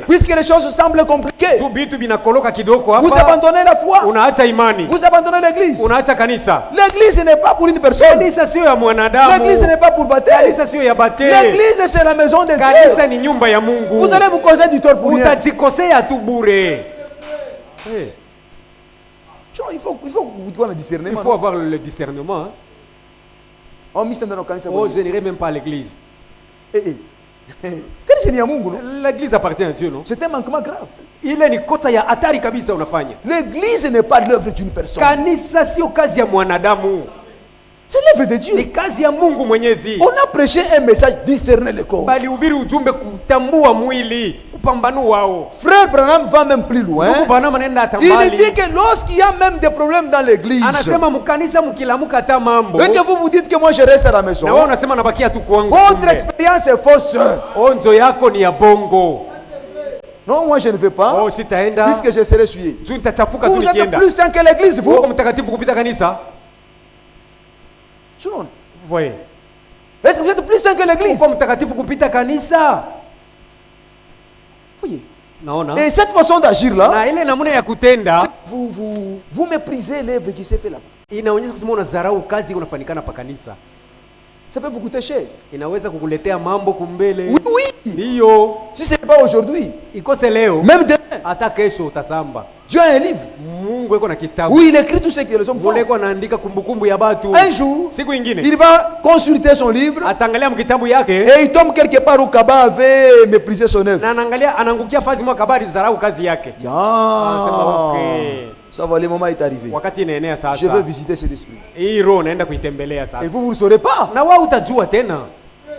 Puisque les choses semblent compliquées, vous abandonnez la foi, vous abandonnez l'église. L'église n'est pas pour une personne, l'église n'est pas pour baptême, l'église c'est la maison de Dieu. Vous allez vous causer du tort pour rien. Il faut le discernement. Il faut avoir le discernement. Oh, je n'irai même pas à l'église. L'église appartient à Dieu, non? C'est un manquement grave. L'église n'est pas l'œuvre d'une personne. C'est l'œuvre de Dieu. On a prêché un message, discerner le corps. Frère Branham va même plus loin. Il dit que lorsqu'il y a même des problèmes dans l'église, et que vous vous dites que moi je reste à la maison, votre expérience est fausse. Non, moi je ne veux pas, puisque je serai souillé. Vous êtes plus saint que l'église, vous. Voyez. Est-ce que vous êtes plus saint que l'église? Voyez. Non. Et cette façon d'agir là, vous méprisez l'œuvre qui s'est fait là-bas. Ça peut vous coûter cher. Oui. Si ce n'est pas aujourd'hui, même demain, Dieu a un livre où il écrit tout ce que les hommes font. Un jour, il va consulter son livre et il tombe quelque part où Kaba avait méprisé son œuvre. Ça va, le moment est arrivé. Je veux visiter cet esprit. Et vous ne le saurez pas.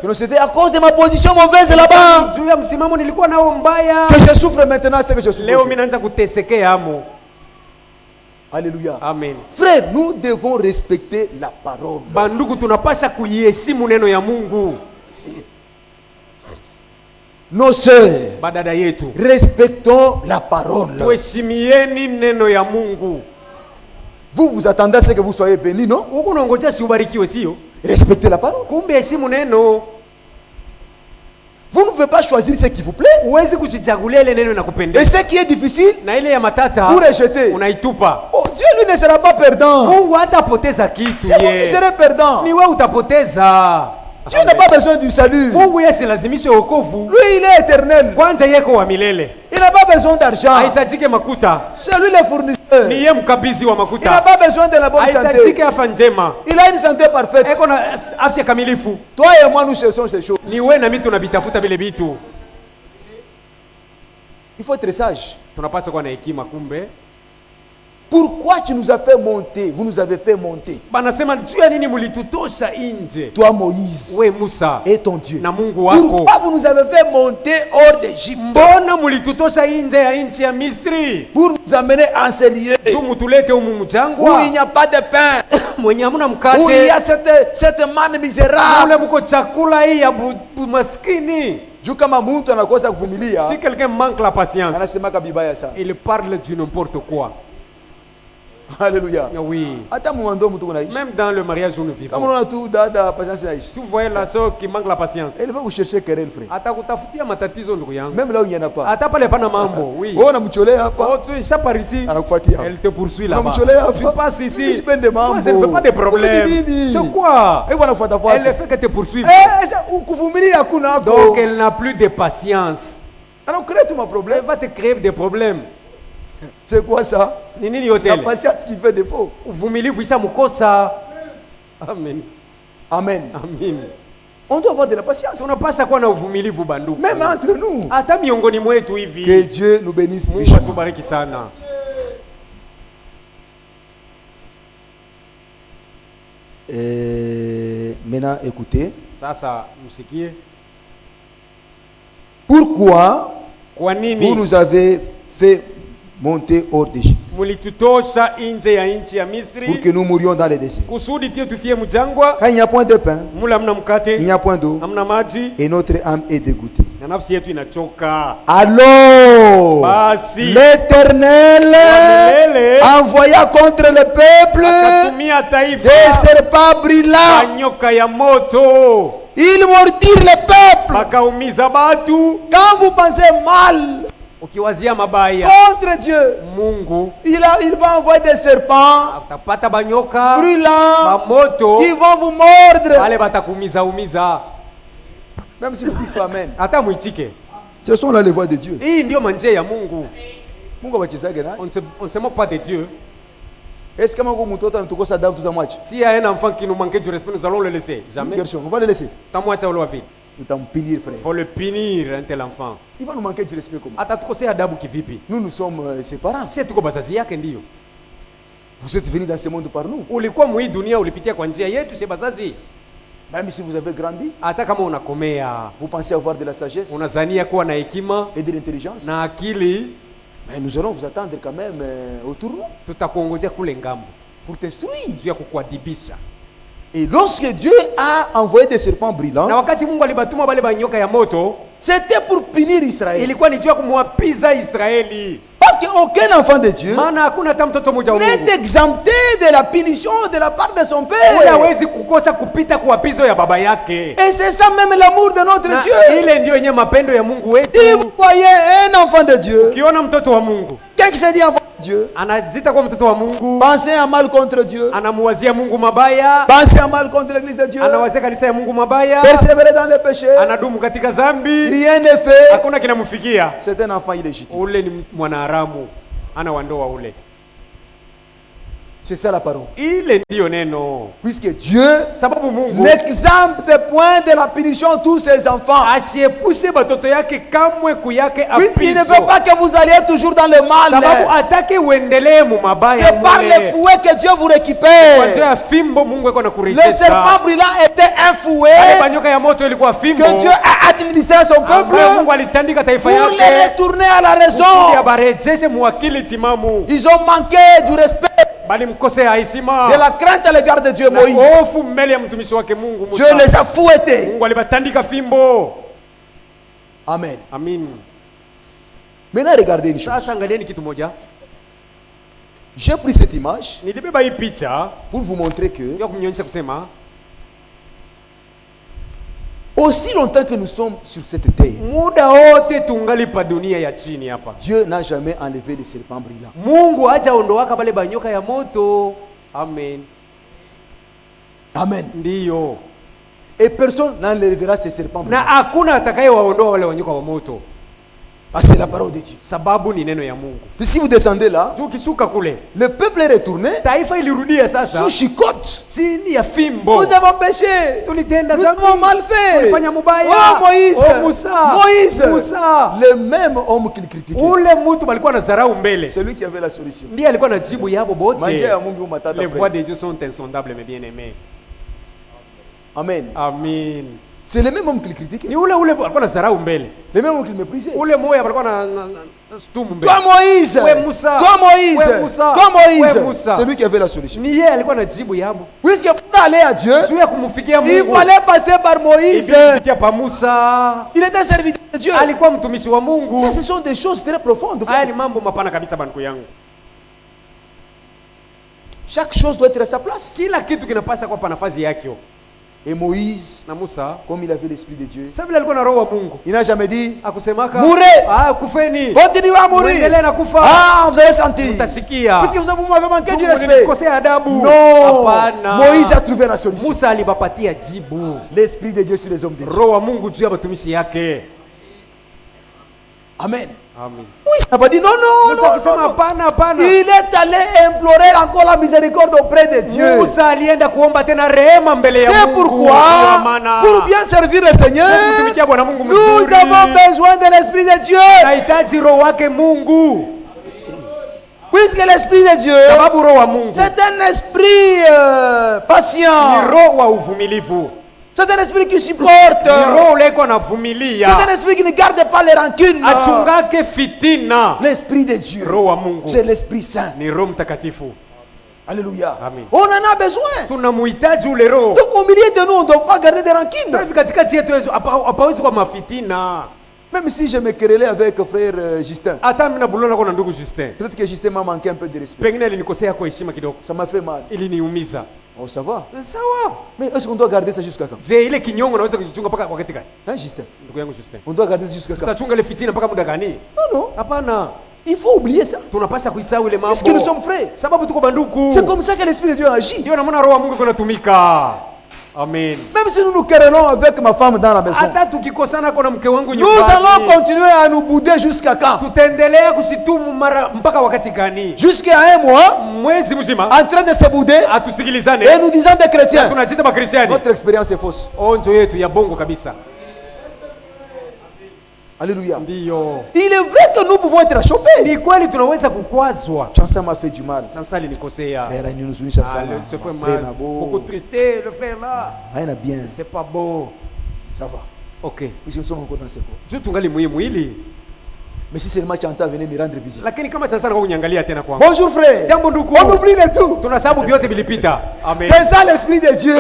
Que c'était à cause de ma position mauvaise là-bas que je souffre maintenant, c'est que je souffre. Alléluia. Amen. Frère, nous devons respecter la parole. Nos sœurs, respectons la parole. Vous vous attendez à ce que vous soyez bénis, non? Respectez la parole. Vous ne pouvez pas choisir ce qui vous plaît. Et ce qui est difficile, vous rejetez. Oh, Dieu lui ne sera pas perdant. C'est vous qui serez perdant. Dieu n'a pas besoin du salut. Mungu yasilazimishe wokovu. Lui, il est éternel. Kwanza yeko wa milele. Il n'a pas besoin d'argent. Haitajike makuta. C'est lui le fournisseur. Ni yeye mkabizi wa makuta. Il n'a pas besoin de la bonne santé. Haitajike afya njema. Il a une santé parfaite. Eko na afya kamilifu. Toi et moi, nous cherchons ces choses. Ni wewe na mimi tunabitafuta vile vitu. Il faut être sage. Tunapaswa kuwa na hekima kumbe. Pourquoi tu nous as fait monter? Vous nous avez fait monter. Banasema juu ya nini mulitutosha nje? Toi Moïse. We Musa. Et ton Dieu. Na Mungu wako. Pourquoi vous nous avez fait monter hors d'Égypte? Mbona mulitutosha nje ya nchi ya Misri? Pour nous amener en ce lieu. Tu mutulete humu mjangwa. Où il n'y a pas de pain. Mwenye hamuna mkate. Où il y a cette manne misérable. Ule mko chakula hii ya maskini. Juu kama mtu anakosa kuvumilia. Si quelqu'un manque la patience. Anasema kabibaya sana. Il parle du n'importe quoi. Alléluia. Oui. Même dans le mariage où nous vivons. Si vous voyez la soeur qui manque la patience. Elle va vous chercher querelle, frère. Même là où il n'y en a pas. Oui. Elle te poursuit là-bas. Tu passes ici. Moi, je ne veux pas de problème. C'est quoi? Elle fait que te poursuive. Donc elle n'a plus de patience. Alors crée tout mon problème. Elle va te créer des problèmes. C'est quoi ça? La patience qui fait défaut. Amen. Amen. Amen. On doit avoir de la patience. Même entre nous. Que Dieu nous bénisse richement. Maintenant, écoutez. Pourquoi vous nous avez fait monter hors d'Égypte? Pour que nous mourions dans les déserts. Quand il n'y a point de pain, il n'y a point d'eau, et notre âme est dégoûtée. Alors, l'Éternel envoya contre le peuple des serpents brillants. Ils mordirent le peuple. Quand vous pensez mal contre Dieu, il va envoyer des serpents brûlants qui vont vous mordre. Même si vous dites pas amen. Ce sont là les voies de Dieu. On ne se moque pas de Dieu. Est-ce que s'il y a un enfant qui nous manquait du respect, nous allons le laisser. Jamais. On va le laisser. Nous allons punir, frère. Il faut le punir, un tel enfant. Il va nous manquer du respect comment? Nous sommes ses parents. Vous êtes venus dans ce monde par nous. Même si vous avez grandi, vous pensez avoir de la sagesse et de l'intelligence. Mais nous allons vous attendre quand même au tournoi pour t'instruire. Et lorsque Dieu a envoyé des serpents brillants, c'était pour punir Israël. Parce qu'aucun enfant de Dieu n'est exempté de la punition de la part de son père. Et c'est ça même l'amour de notre Dieu. Si vous voyez un enfant de Dieu, qu'est-ce qui se dit enfant de Dieu? Pensez à mal contre Dieu. Pensez à mal contre l'église de Dieu. Persévérez dans le péché. Rien n'est fait. C'est un enfant illégitime. C'est ça la parole. Puisque Dieu n'exempte point de la punition tous ses enfants. Il ne veut pas que vous alliez toujours dans le mal. C'est par les fouets que Dieu vous récupère. Le serpent brillant était un fouet que Dieu a administré à son peuple pour les retourner à la raison. Ils ont manqué du respect, de la crainte à l'égard de Dieu. Moïse, Dieu les a fouettés. Amen. Maintenant regardez une chose. J'ai pris cette image pour vous montrer que aussi longtemps que nous sommes sur cette terre, Dieu n'a jamais enlevé les serpents brillants. Amen. Amen. Et personne n'enlèvera ces serpents. Na hakuna atakayewaondoa wale wanyoka wa moto. Parce que c'est la parole de Dieu. Sababu ni neno ya Mungu. Puis si vous descendez là, le peuple est retourné sous chicotte. Nous avons péché. Nous avons mal fait. Oh Moïse, Moïse, le même homme qu'il critiquait. C'est lui qui avait la solution. Les voix de Dieu sont insondables, mes bien-aimés. Amen. Amen. C'est le même homme qu'il critiquait. Le même homme qu'il méprisait. Toi Moïse, toi Moïse, toi Moïse. C'est lui qui avait la solution. Puisque pour aller à Dieu, il fallait passer par Moïse. Il était serviteur de Dieu. Ça, ce sont des choses très profondes. Chaque chose doit être à sa place. Et Moïse, comme il avait l'esprit de Dieu, il n'a jamais dit mourrez, continuez à mourir. Ah, vous allez sentir. Puisque vous m'avez manqué du respect. Non, Moïse a trouvé la solution. L'esprit de Dieu sur les hommes de Dieu. Amen. Amen. Oui, ça n'a pas dit non. Il est allé implorer encore la miséricorde auprès de Dieu. C'est pourquoi, pour bien servir le Seigneur, nous avons besoin de l'Esprit de Dieu. Puisque l'Esprit de Dieu, c'est un esprit patient. C'est un esprit qui supporte. C'est un esprit qui ne garde pas les rancunes. L'Esprit de Dieu, c'est l'Esprit Saint. Alléluia. Amen. On en a besoin. Donc au milieu de nous, on ne doit pas garder des rancunes. Même si je me querellais avec frère Justin. Peut-être que Justin m'a manqué un peu de respect. Ça m'a fait mal. Oh, ça va. Mais est-ce qu'on doit garder ça jusqu'à quand? Hein, Justin? On doit garder ça jusqu'à quand? Non. Il faut oublier ça. Parce que nous sommes frères. C'est comme ça que l'Esprit de Dieu agit. Amen. Même si nous nous querellons avec ma femme dans la maison, nous allons continuer à nous bouder jusqu'à quand? Jusqu'à un mois, en train de se bouder et nous disons des chrétiens. Notre expérience est fausse. Alléluia. Il est vrai que nous pouvons être achoppés. Chansa m'a fait du mal. Frère, il nous unit à ça. Beaucoup de tristesse, le frère là. Rien n'a bien. C'est pas beau. Ça va. Ok. Puisque nous sommes encore dans ce corps. Mais si seulement tu entends venir me rendre visite. Bonjour frère. On oublie de tout. C'est ça l'Esprit de Dieu.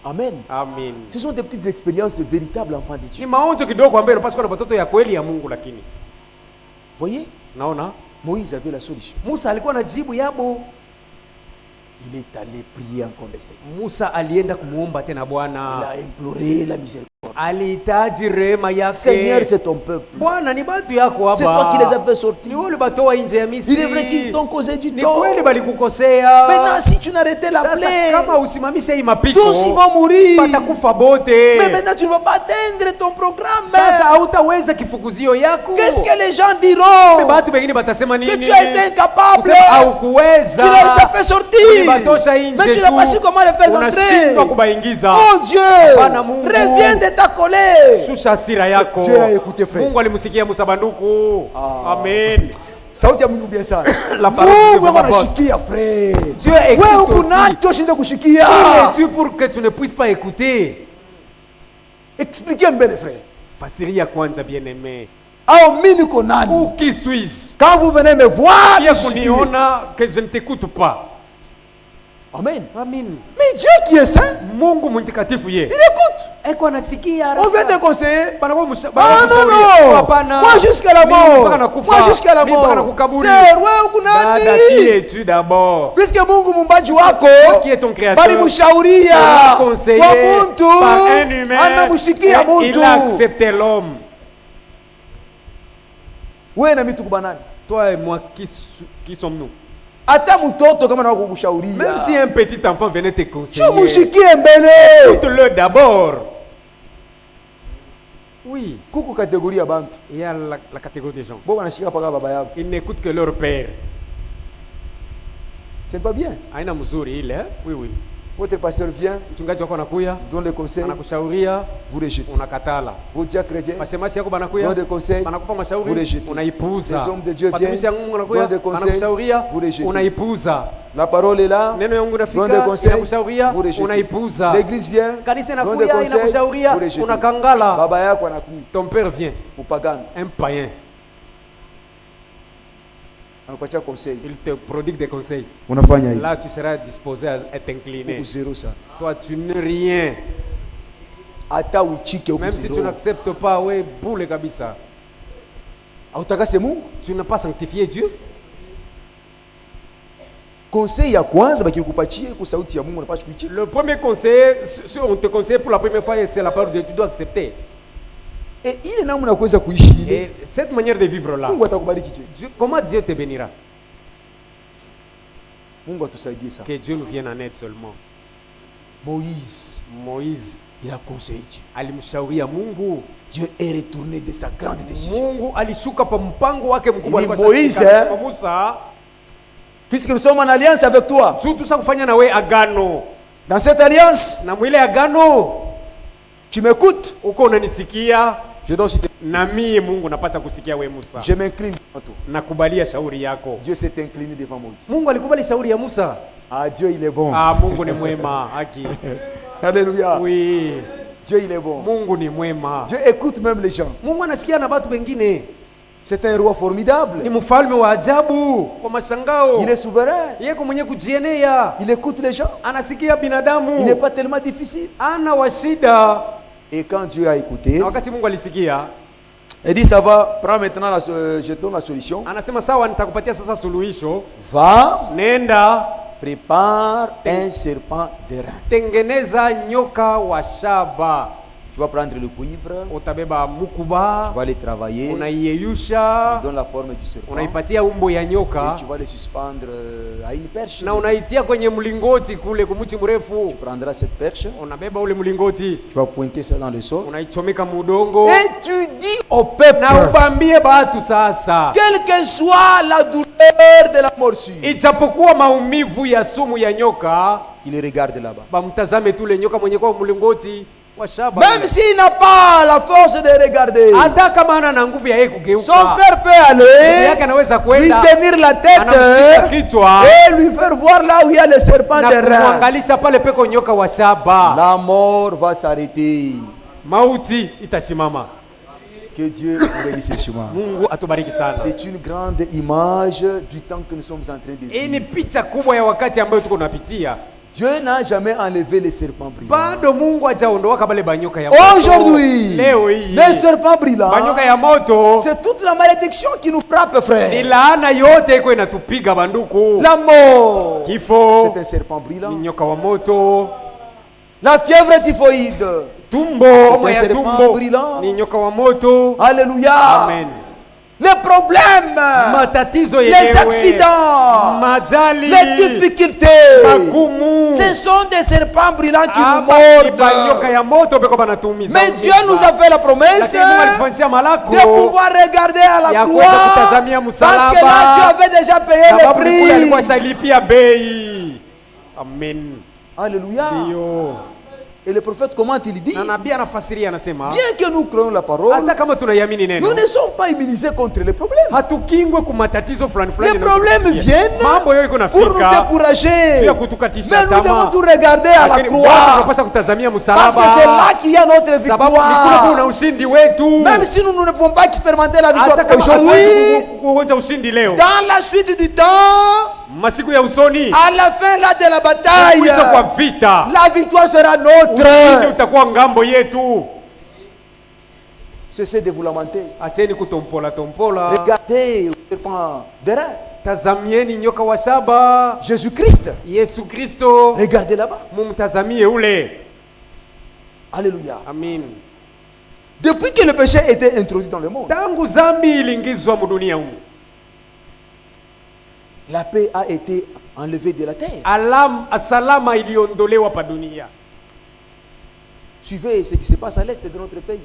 Amen. Amen. Ce sont des petites expériences de véritables enfants de Dieu. Voyez? Moïse avait la solution. Il est allé prier encore le Seigneur. Il a imploré la miséricorde. Seigneur, c'est ton peuple. C'est toi qui les as fait sortir. Il est vrai qu'ils t'ont causé du tort. Maintenant, si tu n'arrêtais la plaie, tous ils vont mourir. Mais maintenant, tu ne vas pas atteindre ton programme. Qu'est-ce que les gens diront? Que tu as été incapable. Tu les as fait sortir. Mais tu n'as pas su comment les faire entrer. Oh Dieu, reviens de ta colère. Dieu a écouté, frère. Amen. Sauti ya Mungu bien sana. Mungu anashikia frère. Dieu écoute. Wewe uko shinda kushikia. Qui es-tu pour que tu ne puisses pas écouter? Expliquez mbele frère. Fasiria kwanza bien-aimé. Ou qui suis-je? Quand vous venez me voir, que je ne t'écoute pas. Amen. Amen. Mais Dieu qui est saint, il écoute. On veut te conseiller. Ah non. Moi jusqu'à la mort. Sœur, qui es-tu d'abord? Puisque Mungu mumbaji wako, qui est ton créateur, bali mushauria conseillé par un humain, il a accepté l'homme. Wewe na mimi tuko banani? Toi et moi, qui sommes-nous? Même si un petit enfant venait te conseiller, écoute-le d'abord. Oui. Il y a la catégorie des gens. Ils n'écoutent que leur père. C'est pas bien. Oui, oui. Votre pasteur vient, vous donne des conseils, vous rejetez. Votre diacre vient, donne des conseils, vous rejetez. Les hommes de Dieu viennent, donne des conseils, vous rejetez. La parole est là, donne des conseils, vous rejetez. L'église vient, donne des conseils, vous rejetez. Baba yako anakuja. Ton père vient, un païen. Il te prodigue des conseils. Là, tu seras disposé à t'incliner. Toi, tu n'es rien. Même si tu n'acceptes pas, oui, boule kabisa. Tu n'as pas sanctifié Dieu. Le premier conseil, si on te conseille pour la première fois, c'est la parole de Dieu, tu dois accepter. Et cette manière de vivre là, Dieu, comment Dieu te bénira? Que Dieu nous vienne en aide seulement. Moïse, il a conseillé Dieu. Dieu est retourné de sa grande décision. Moïse, puisque nous sommes en alliance avec toi, dans cette alliance, tu m'écoutes. Je dois aussi je m'incline devant toi. Dieu s'est incliné devant Moïse. Ah, Dieu il est bon. Alléluia. Oui. Dieu il est bon. Dieu écoute même les gens. C'est un roi formidable. Il est souverain. Il écoute les gens. Il n'est pas tellement difficile. Et quand Dieu a écouté, il dit ça va, prends maintenant je donne la solution. Va, prépare un serpent d'airain. Tu vas prendre le cuivre, tu vas les travailler, tu lui donnes la forme du serpent, et tu vas les suspendre à une perche. Tu prendras cette perche, tu vas pointer ça dans le sol, et tu dis au peuple, quelle que soit la douleur de la morsure, qu'il regarde là-bas. Même s'il n'a pas la force de regarder, son frère peut aller lui tenir la tête et lui faire voir là où il y a le serpent d'airain. La mort va s'arrêter. Que Dieu bénisse le chemin. C'est une grande image du temps que nous sommes en train de vivre. Dieu n'a jamais enlevé les serpents brillants. Aujourd'hui, les serpents brillants, c'est toute la malédiction qui nous frappe, frère. La mort, c'est un serpent brillant. La fièvre typhoïde, c'est un serpent brillant. Alléluia. Amen. Les problèmes, les accidents, les difficultés, ce sont des serpents brillants qui nous mordent. Mais Dieu nous a fait la promesse de pouvoir regarder à la croix, parce que là Dieu avait déjà payé le prix. Amen. Alléluia. Et le prophète, comment il dit? Bien que nous croyons la parole, nous ne sommes pas immunisés contre les problèmes. Les problèmes viennent pour nous décourager. Mais nous devons tout regarder à la croix, parce que c'est là qu'il y a notre victoire. Même si nous ne pouvons pas expérimenter la victoire aujourd'hui, dans la suite du temps, à la fin là de la bataille, la victoire sera notre. Cessez de vous lamenter. Regardez au serpent d'airain. Jésus-Christ. Regardez là-bas. Alléluia. Amen. Depuis que le péché était introduit dans le monde, La paix a été enlevée de la terre. Salama iliondolewa pa dunia. Suivez ce qui se passe à l'est de notre pays.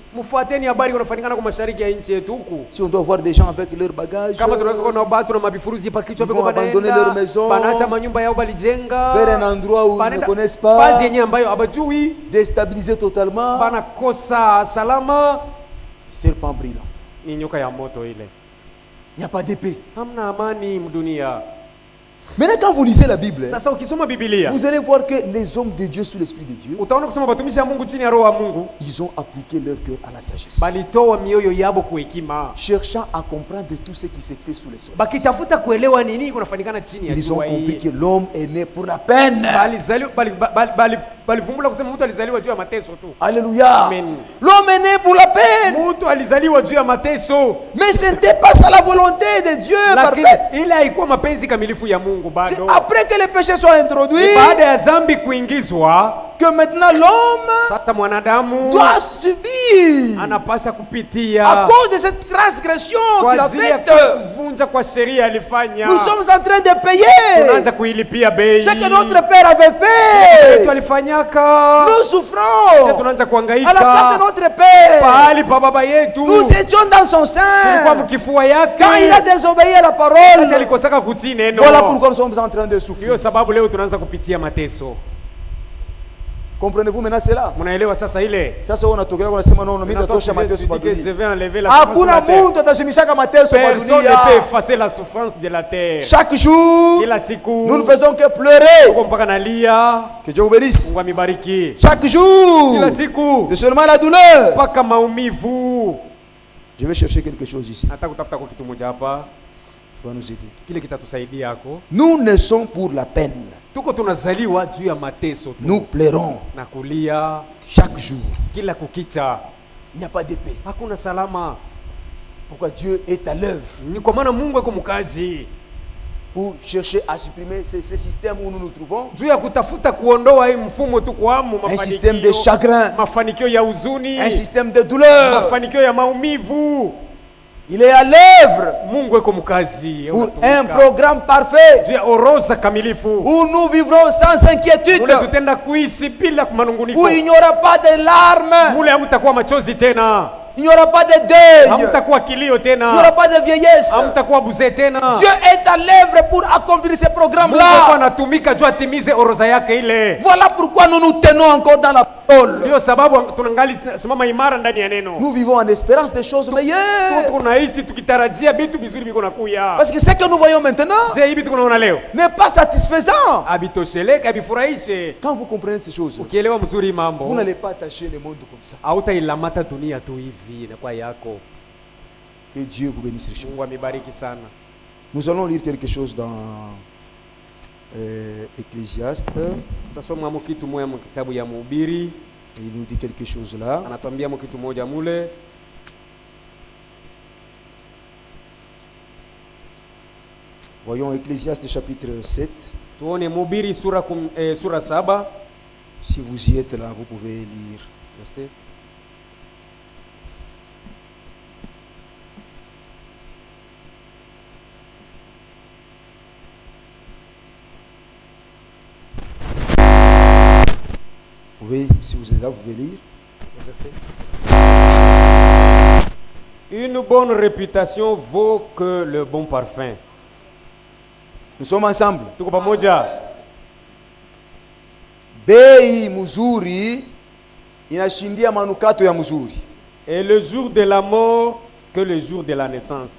Si on doit voir des gens avec leurs bagages, ils vont abandonner leur maison vers un endroit où ils ne connaissent pas, déstabilisés totalement, serpent brillant. Il n'y a pas d'épée. Maintenant, quand vous lisez la Bible, vous allez voir que les hommes de Dieu sous l'Esprit de Dieu, ils ont appliqué leur cœur à la sagesse, cherchant à comprendre tout ce qui s'est fait sous les sols. Ils ont compris que l'homme est né pour la peine. Alléluia. L'homme est né pour la peine. Mais ce n'était pas ça la volonté de Dieu parfaite. C'est après que le péché soit introduit que maintenant l'homme doit subir à cause de cette transgression qu'il a faite. Nous sommes en train de payer ce que notre Père avait fait. Nous souffrons à la place de notre Père. Nous étions dans son sein quand il a désobéi à la parole. Voilà pourquoi nous sommes en train de souffrir. Comprenez-vous maintenant cela? Sasa unatokea unasema no mimi natosha mateso kwa dunia. Hakuna mtu atashimishaka mateso kwa dunia. Chaque jour nous ne faisons que pleurer. Que Dieu vous bénisse. Chaque jour c'est seulement la douleur. Je vais chercher quelque chose ici. Nous nous naissons pour la peine. Nous pleurons chaque jour. Il n'y a pas d'épée. Pourquoi Dieu est à l'œuvre pour chercher à supprimer ce système où nous nous trouvons. Un système de chagrin, un système de douleur. Il est à l'œuvre pour un programme parfait où nous vivrons sans inquiétude, où il n'y aura pas de larmes, il n'y aura pas de deuil, il n'y aura pas de vieillesse. Dieu est à l'œuvre pour accomplir ce programme-là. Voilà pourquoi nous nous tenons encore dans la parole. Nous vivons en espérance des choses meilleures. Parce que ce que nous voyons maintenant n'est pas satisfaisant. Quand vous comprenez ces choses, vous n'allez pas attacher le monde comme ça. Que Dieu vous bénisse richement. Nous allons lire quelque chose dans Ecclésiaste. Il nous dit quelque chose là. Voyons Ecclésiaste chapitre 7. Si vous y êtes là, vous pouvez lire. Merci. Si vous êtes là, vous pouvez lire. Une bonne réputation vaut que le bon parfum. Nous sommes ensemble. Bei muzuri inashindia manukato ya muzuri. Et le jour de la mort que le jour de la naissance.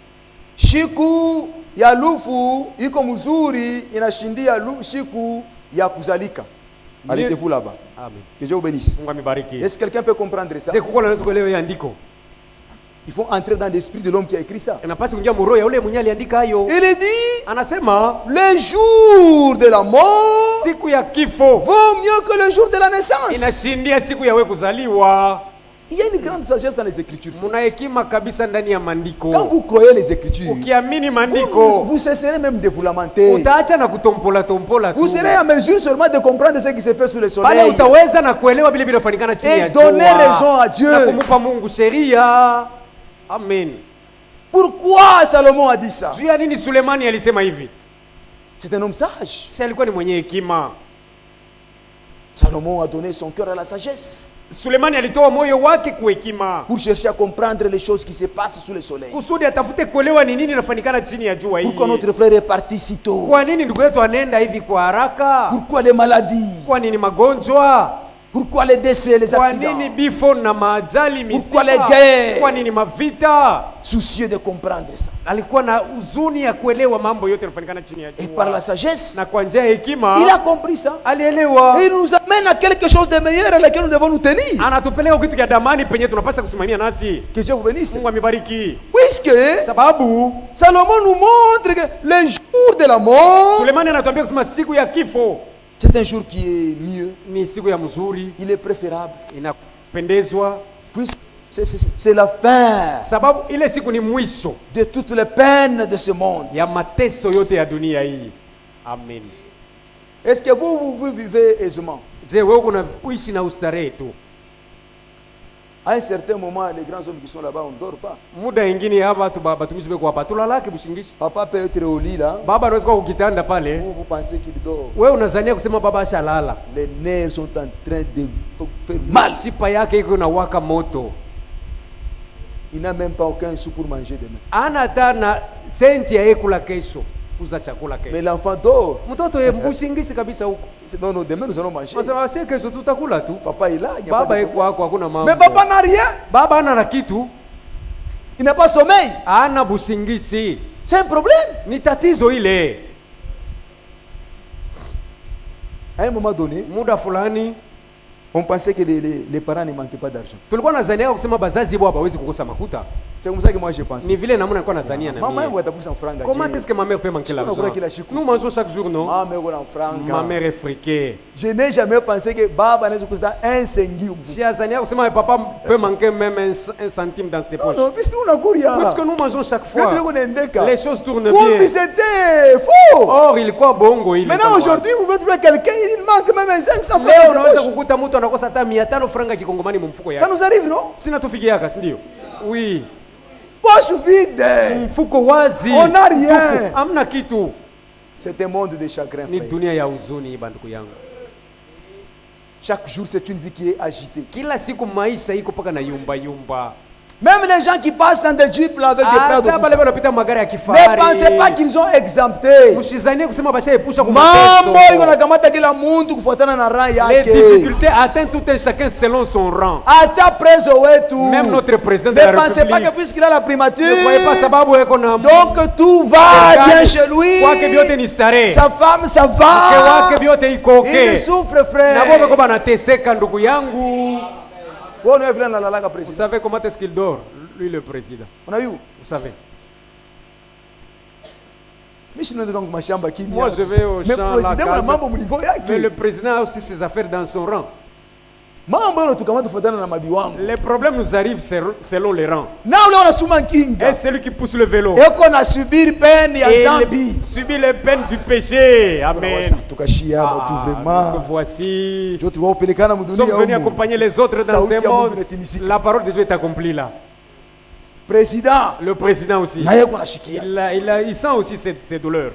Shiku ya lufu iko muzuri inashindia shiku ya kuzalika. Arrêtez-vous là-bas. Amen. Que Dieu vous bénisse. Est-ce que quelqu'un peut comprendre ça? Il faut entrer dans l'esprit de l'homme qui a écrit ça. Il dit, le jour de la mort vaut mieux que le jour de la naissance. Il y a une grande sagesse dans les Écritures. Quand vous croyez les Écritures, vous cesserez même de vous lamenter. Vous serez en mesure seulement de comprendre ce qui se fait sous le soleil et donner raison à Dieu. Amen. Pourquoi Salomon a dit ça? C'est un homme sage. Alikuwa ni mwenye hekima. Salomon a donné son cœur à la sagesse. Sulemani alitoa moyo wake kwa hekima. Pour chercher à comprendre les choses qui se passent sous le soleil. Kusudi atafute kuelewa ni nini inafanyikana chini ya jua hii. Pourquoi notre frère est parti si tôt? Kwa nini ndugu yetu anaenda hivi kwa haraka? Pourquoi les maladies? Kwa nini magonjwa? Pourquoi les décès, les accidents? Kwa nini bifo na maajali misiba? Pourquoi les guerres? Kwa nini mavita? Soucieux de comprendre ça. Alikuwa na huzuni ya kuelewa mambo yote yanafanyikana chini ya jua. Et par la sagesse, na kwa njia ya hekima, il a compris ça. Alielewa. Et il nous amène à quelque chose de meilleur à laquelle nous devons nous tenir. Anatupeleka kitu cha damani penye tunapaswa kusimamia nasi. Que Dieu vous bénisse. Mungu amibariki. Puisque sababu Salomon nous montre que le jour de la mort, Sulemani anatuambia kusema siku ya kifo, c'est un jour qui est mieux. Ni siku ya mzuri. Il est préférable. Inapendezwa. Puisque c'est la fin. Sababu ile siku ni mwisho de toutes les peines de ce monde. Ya mateso yote ya dunia hii. Amen. Est-ce que vous vivez aisément? Je, wewe unaishi na ustarehe tu? À un certain moment, les grands hommes qui sont là-bas, on ne dort pas. Muda ingine hapa tu baba tumisebe kwa hapa tulalake bushingishi. Papa peut être au lit là. Baba anaweza kuwa ukitanda pale. Vous pensez qu'il dort. Wewe unazania kusema baba ashalala. Les nerfs sont en train de faire mal. Shipa yake iko na waka moto. Il n'a même pas aucun sou pour manger demain. Ana hata na senti ya kula kesho. Kuza chakula kesho. Mais l'enfant dort. Mtoto yeye mbusingishi kabisa huko. Non, demain nous allons manger. Sasa sasa kesho tutakula tu. Papa est là, il y a baba pas de yako wako hakuna mambo. Mais papa n'a rien. Baba ana na kitu. Il n'a pas sommeil. Ana busingishi. C'est un problème. Ni tatizo ile. À un moment donné, muda fulani, on pensait que les parents ne manquaient pas d'argent. Tulikuwa nazania kusema bazazi bwa hawezi kukosa makuta. C'est comme ça que moi je pense. Ni vile namna nilikuwa nazania na mimi. Maman yangu atakusa franga. Comment est-ce que ma mère peut manquer l'argent? Nous mangeons chaque jour, non? Maman yangu na franga. Ma mère est friquée. Je n'ai jamais pensé que baba anaweza kukosa un sengi. Siazania kusema papa peut manquer même un centime dans ses poches. Non, puisque nous n'akuria. Puisque nous mangeons chaque fois. Les choses tournent bien. Kumbi c'était faux. Or il quoi bongo il. Maintenant aujourd'hui vous pouvez trouver quelqu'un il manque même 500 francs. Leo unaweza kukuta mtu anakosa hata 500 franga kikongomani mumfuko yake. Ça nous arrive, non? Sina tufikiaka, si ndio? Oui. Poche vide. Mfuko wazi. On n'a rien. Amna kitu. C'est un monde de chagrin. Ni dunia ya huzuni banduku yangu. Chaque jour c'est une vie qui est agitée. Kila siku maisha iko paka na yumba yumba. Même les gens qui passent dans des jeeps là avec des Prado, ne pensez pas qu'ils ont exempté. Les difficultés atteignent tout un chacun selon son rang. Même notre président de la République. Ne pensez pas que puisqu'il a la primature, donc tout va bien chez lui. Sa femme, ça va. Il ne souffre, frère. Vous savez comment est-ce qu'il dort, lui le président? On a eu. Vous savez. Moi je vais au champ là, mais le président a aussi ses affaires dans son rang. Les problèmes nous arrivent selon les rangs. Et celui qui pousse le vélo. Et subit les peines du péché. Amen. Voici. Nous sommes venus accompagner les autres dans ce monde. La parole de Dieu est accomplie là. Le président aussi. Il sent aussi ses douleurs.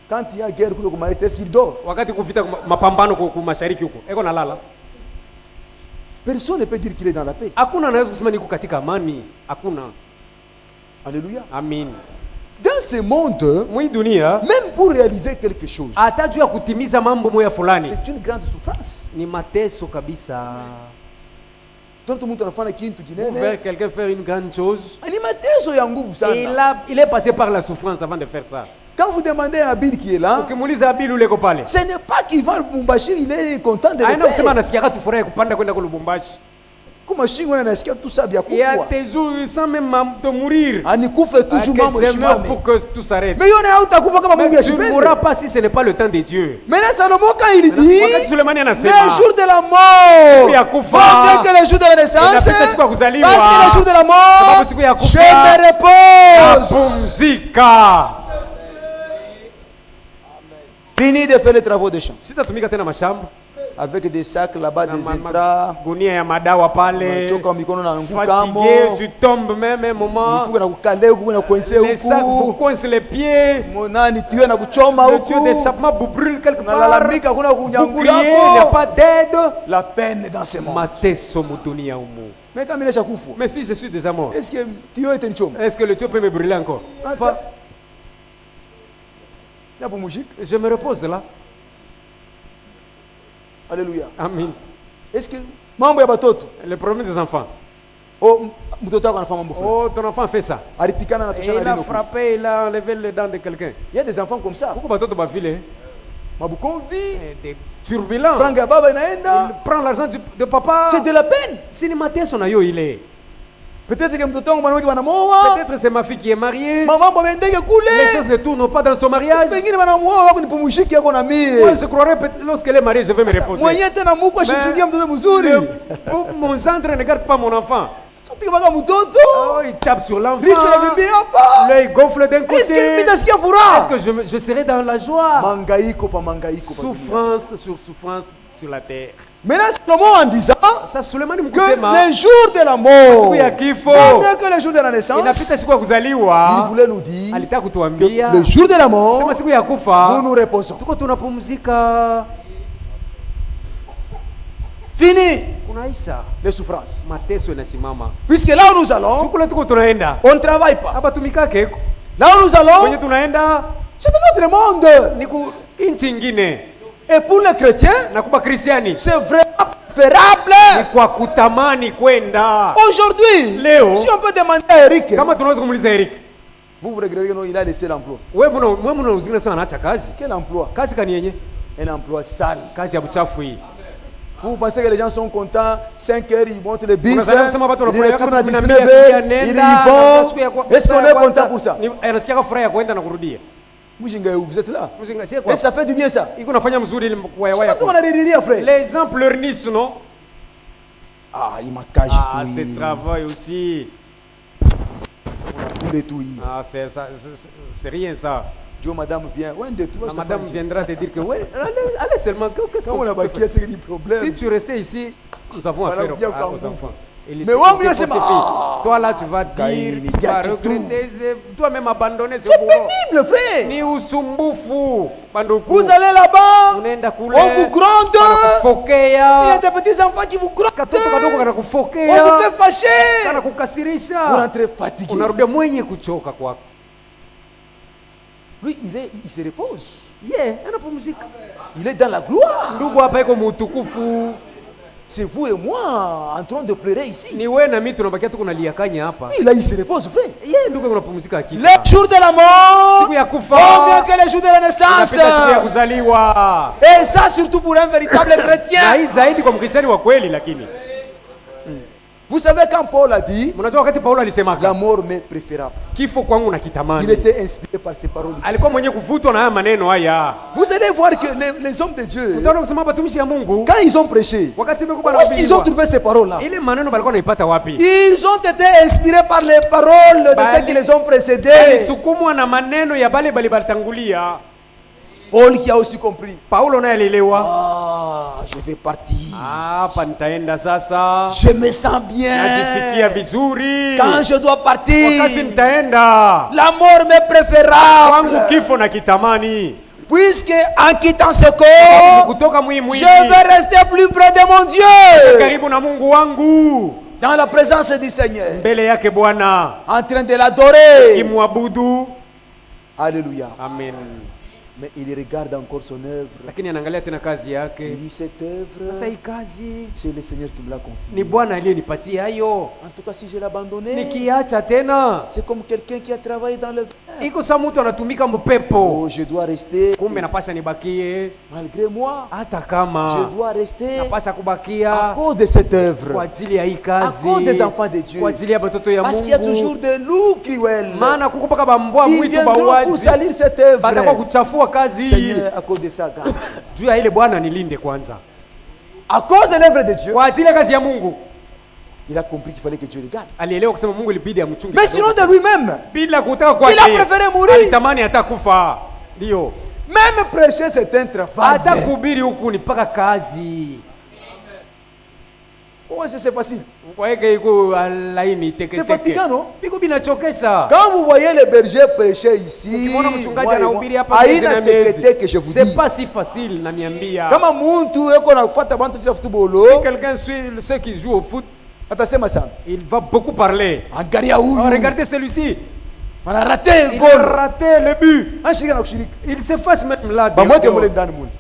Quand il y a guerre, est-ce qu'il dort? Personne ne peut dire qu'il est dans la paix. Alléluia. Amen. Dans ce monde, même pour réaliser quelque chose, c'est une grande souffrance. Tout le monde faire quelqu'un faire une grande chose. Et il est passé par la souffrance avant de faire ça. Quand vous demandez à Bill qui est là, ce n'est pas qu'il va au Lubumbashi, il est content de le faire. Il y a des jours sans même te mourir. Pour que tout s'arrête. Mais tu ne mourras pas si ce n'est pas le temps de Dieu. Maintenant Salomon quand il dit le jour de la mort vaut mieux que le jour de la naissance, parce que le jour de la mort je me repose. Fini de faire les travaux des champs. avec des sacs là-bas, des intras. Gunia ya madawa pale. Choka mikono na ngukamo. Tu tombes même un moment. Nifuka na kukale huku na kuense huku. Les sacs vous coincent les pieds. Monani tuwe na kuchoma huku. Le tuyau d'échappement vous brûle quelque part. Nalalamika kuna kunyangula huko. Il n'y a pas d'aide. La peine dans ce monde. Mateso mudunia humu. Mais quand il est chakufu. Mais si je suis déjà mort. Est-ce que tuyau est un chom? Est-ce que le tuyau peut me brûler encore? Pas. Je me repose là. Alléluia. Amen. Est-ce que mambo ya batoto? Le problème des enfants. Oh, mtoto wako anafanya mambo fulani. Oh, ton enfant fait ça. Alipikana na toshana rino. Il a frappé, il a enlevé les dents de quelqu'un. Il y a des enfants comme ça. Pourquoi batoto ba filer? Mabukonvi. Des turbulents. Franga baba inaenda. Il prend l'argent de papa. C'est de la peine. Si le matin son ayo il est. Peut-être que mtoto wangu mwanamke wanamuoa. Peut-être c'est ma fille qui est mariée. Maman bomendeke kule. Les choses ne tournent pas dans son mariage. Pengine wanamuoa wako nipumshiki yako na mie. Moi je croirais lorsqu'elle est mariée je vais me reposer. Mwenye tena Mungu ashitungia mtoto mzuri. Mon gendre ne garde pas mon enfant. Oh, il tape sur l'enfant. L'œil gonfle d'un côté. Est-ce que je serai dans la joie? Souffrance sur souffrance sur la terre. Maintenant, Salomon en disant que les jours de la mort, mieux que les jours de la naissance, il voulait nous dire que le jour de la mort, nous nous reposons. Fini les souffrances. Puisque là où nous allons, on ne travaille pas. Là où nous allons, c'est de notre monde. Et pour les chrétiens, c'est vraiment préférable. Aujourd'hui, si on peut demander à Eric, vous regrettez qu'il a laissé l'emploi. Quel emploi? Un emploi sale. Vous pensez que les gens sont contents, 5 heures, ils montent le bus, ils retournent à 19 heures, ils y vont. Est-ce qu'on est content pour ça? Vous êtes là. Et ça fait du bien ça. Les gens pleurnissent, non? Ah, il m'a caché tout. Ah, c'est travail aussi. Ah, c'est rien ça. Dieu, madame vient. Madame viendra te dire que ouais, allez seulement. Qu'est-ce qu'on fait? Si tu restais ici, nous avons affaire aux enfants. Mais toi là tu vas dire, tu vas regretter, toi-même abandonner ce boulot. C'est pénible, frère. Vous allez là-bas, on vous gronde. Il y a des petits enfants qui vous grondent. On vous fait fâcher. Vous rentrez fatigué. Lui, il se repose. Il est dans la gloire. C'est vous et moi en train de pleurer ici. Ni wewe na mimi tunabakia tuko nalia kanya hapa. Là il se repose, frère. Yeye ndio unapumzika akili. Les jours de la mort. Siku ya kufa. Mieux que les jours de la naissance. Siku ya kuzaliwa. Et ça surtout pour un véritable chrétien. Na hii zaidi kwa mkristiani wa kweli lakini. Vous savez quand Paul a dit, unajua wakati Paulo alisema la mort m'est préférable. Kifo kwangu nakitamani. Il était inspiré par ces paroles ici. Alikuwa mwenye kuvutwa na haya maneno haya. Vous allez voir que les hommes de Dieu, utaona kusema watumishi ya Mungu, quand ils ont prêché, wakati ils ont trouvé ces paroles là. Ile maneno balikuwa naipata wapi? Ils ont été inspirés par les paroles de ceux qui les ont précédés. Sukumwa na maneno ya bale balibatangulia. Paul qui a aussi compris. Paulo naye alielewa. Ah, je vais partir. Hapa nitaenda sasa. Je me sens bien. Najisikia vizuri. Quand je dois partir. Wakati nitaenda. La mort m'est préférable. Kwangu kifo na kitamani. Puisque en quittant ce corps, je vais rester plus près de mon Dieu. Karibu na Mungu wangu. Dans la présence du Seigneur. Mbele yake Bwana. En train de l'adorer. Kimwabudu. Alléluia. Amen. Mais il regarde encore son œuvre. Lakini anaangalia tena kazi yake. Il dit cette œuvre, sasa hii kazi c'est le Seigneur qui me l'a confié. Ni Bwana aliyenipatia hayo. En tout cas si je l'abandonnais, nikiacha tena, c'est comme quelqu'un qui a travaillé dans le vent. Iko sa mtu anatumika mpepo. Oh, je dois rester. Kumbe napasha nibakie. Malgré moi, hata kama je dois rester. Napasha kubakia à cause de cette œuvre. Kwa ajili ya hii kazi. À cause des enfants de Dieu. Kwa ajili ya watoto ya Mungu. Parce qu'il y a toujours des loups cruels. Maana kuko paka bambwa mwitu bawaji. Pour salir cette œuvre. Batakuwa kuchafua kazi. Seigneur, à cause de ça, garde. Juu ya ile Bwana nilinde kwanza. À cause de l'œuvre de Dieu. Kwa ajili ya kazi ya Mungu. Il a compris qu'il fallait que Dieu regarde. Alielewa kusema Mungu ilibidi amchunge. Mais sinon de lui-même. Bila kutaka kwake. Il a préféré mourir. Alitamani hata kufa. Ndio. Même prêcher c'est un travail. Hata kuhubiri huku ni paka kazi. Ouais, c'est facile. C'est fatigant, non? Quand vous voyez les bergers prêcher ici, c'est pas si facile. Si quelqu'un suit ceux qui jouent au foot, il va beaucoup parler. Regardez celui-ci. On a raté un goal. Il a raté le but. Il s'efface même là.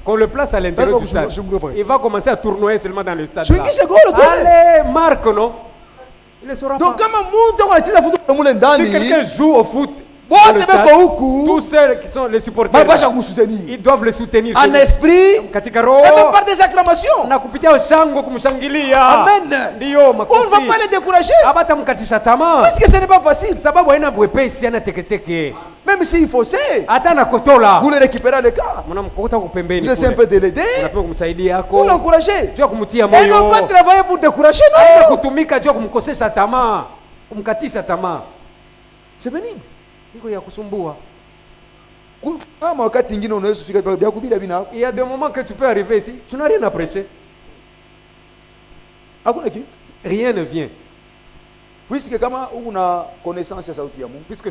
Qu'on le place à l'intérieur du stade. Il va commencer à tournoyer seulement dans le stade. Allez, marque, non? Il ne saura pas. Si quelqu'un joue au foot, tous ceux qui sont les supporters, ils doivent le soutenir en esprit et même par des acclamations. Amen. On ne va pas les décourager puisque ce n'est pas facile. Même s'il faut vous le récupérez à l'écart. Vous essayez un peu de l'aider, vous l'encouragez. Et non pas travailler pour décourager, non. C'est pénible. Il y a des moments que tu peux arriver ici, tu n'as rien à prêcher. Rien ne vient. Puisque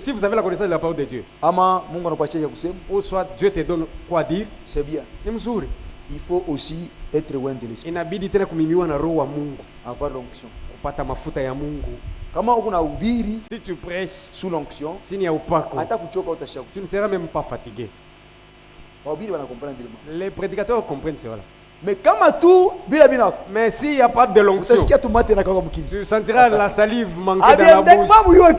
si vous avez la connaissance de la parole de Dieu, ou soit Dieu te donne quoi dire, c'est bien. Il faut aussi être loin de l'esprit. Avoir l'onction. Si tu prêches sous l'onction, tu ne seras même pas fatigué. Les prédicateurs comprennent cela. Mais tout, mais s'il n'y a pas de l'onction, tu sentiras la salive manquer dans la bouche.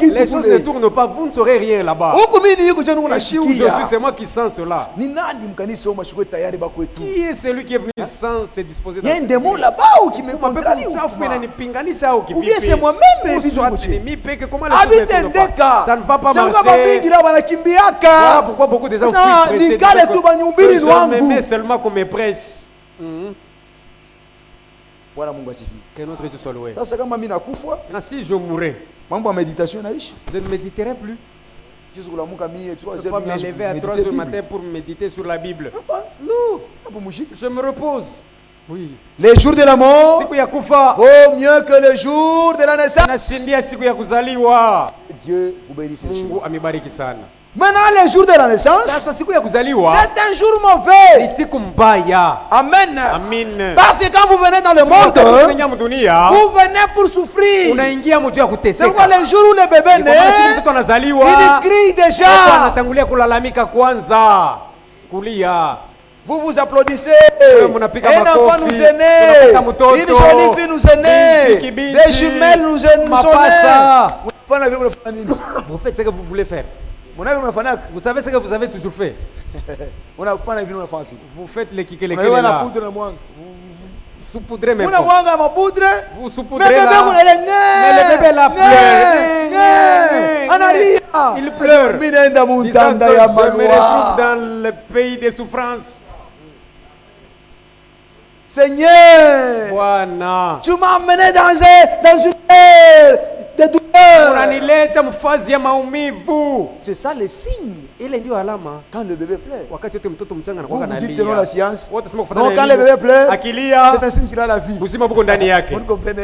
Les choses ne tournent pas, vous ne saurez rien là-bas. Si où je suis, c'est moi qui sens cela. Qui est celui qui est venu sans se disposer? Il y a un démon là-bas qui me contrarie. Ou bien c'est moi-même. Ça ne va pas marcher. Voilà pourquoi beaucoup de gens prêchent seulement qu'on me prêche. Voilà mon gars. Que notre Dieu soit loué. Ça c'est comme si je mourais, méditation je ne méditerai plus. Je ne peux pas me lever à 3 heures du matin pour méditer sur la Bible. Non, je me repose. Oui. Les jours de la mort vaut mieux que les jours de la naissance. Dieu vous bénisse. Maintenant, les jours de la naissance, c'est un jour mauvais. Amen. Parce que quand vous venez dans le monde, vous venez pour souffrir. C'est pourquoi les jours où le bébé naît, il crie déjà. Vous vous applaudissez. Un enfant nous est né. Une jolie fille nous est née. Des jumelles nous sont nées. Vous faites ce que vous voulez faire. Vous savez ce que vous avez toujours fait. Vous faites les kikés, les kikés là. Vous saupoudrez mes pommes. Vous saupoudrez là. Mais le bébé là pleure. Il pleure. Disant que je me retrouve dans le pays des souffrances. Seigneur, tu m'as emmené dans une ère de douleur. C'est ça le signe. Quand le bébé pleure, vous dites selon la science. Non, quand le bébé pleure, c'est un signe qu'il a la vie. Vous ne comprenez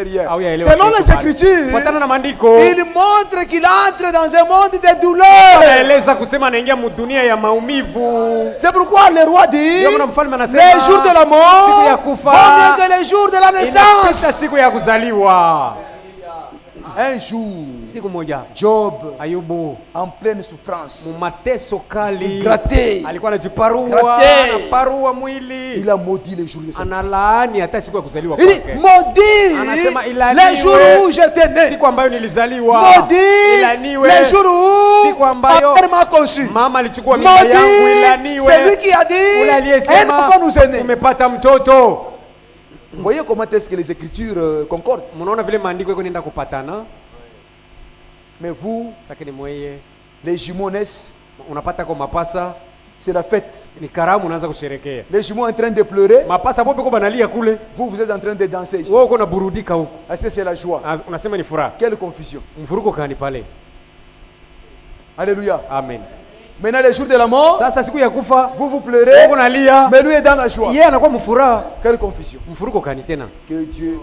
rien. Selon les Écritures, il montre qu'il entre dans un monde de douleur. C'est pourquoi le roi dit les jours de la mort vaut mieux que les jours de la naissance. Un jour, Job, en pleine souffrance, s'est gratté. Il a maudit les jours de sa naissance. Il dit, maudit les jours où j'étais né. Maudit les jours où ma mère m'a conçu. Maudit celui qui a dit, un enfant nous est né. Vous voyez comment est-ce que les Écritures concordent. Mais vous, les jumeaux naissent. C'est la fête. Les jumeaux en train de pleurer. Vous, vous êtes en train de danser ici. C'est la joie. Quelle confusion. Alléluia. Amen. Maintenant les jours de la mort, sasa siku ya kufa, vous pleurez, mais lui est dans la joie. Yeye anakuwa mfuraha. Quelle confusion. Mfuruko kani tena. Que Dieu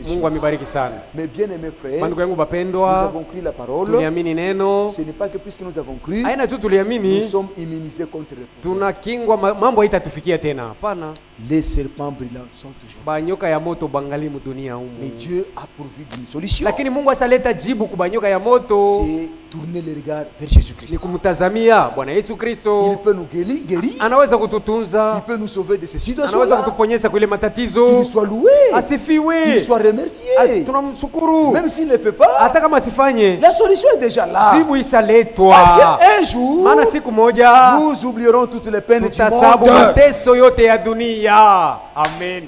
Mungu amibariki sana. Mes bien-aimés frères, bandugu yangu bapendwa, nous avons cru la parole. Tuliamini neno. Ce n'est pas que puisque nous avons cru, haina tu tuliamini, nous sommes immunisés contre le tunakingwa mambo haitatufikia tena. Hapana. Les serpents brillants sont toujours. Banyoka ya moto bangali mu dunia humu. Mais Dieu a pourvu d'une solution. Lakini Mungu asaleta jibu ku banyoka ya moto. C'est tourner le regard vers Jésus-Christ. Ni kumtazamia Bwana Yesu Kristo. Il peut nous guérir. Anaweza kututunza. Il peut nous sauver de ces situations. Anaweza kutuponyesha kwa ile matatizo. Qu'il soit loué. Asifiwe. Qu'il soit remercié. Tunamshukuru. Même s'il ne le fait pas. Hata kama asifanye. La solution est déjà là. Jibu isaletwa. Parce qu'un jour, maana siku moja nous oublierons toutes les peines du monde. Tutasabu mateso yote ya dunia. Amen.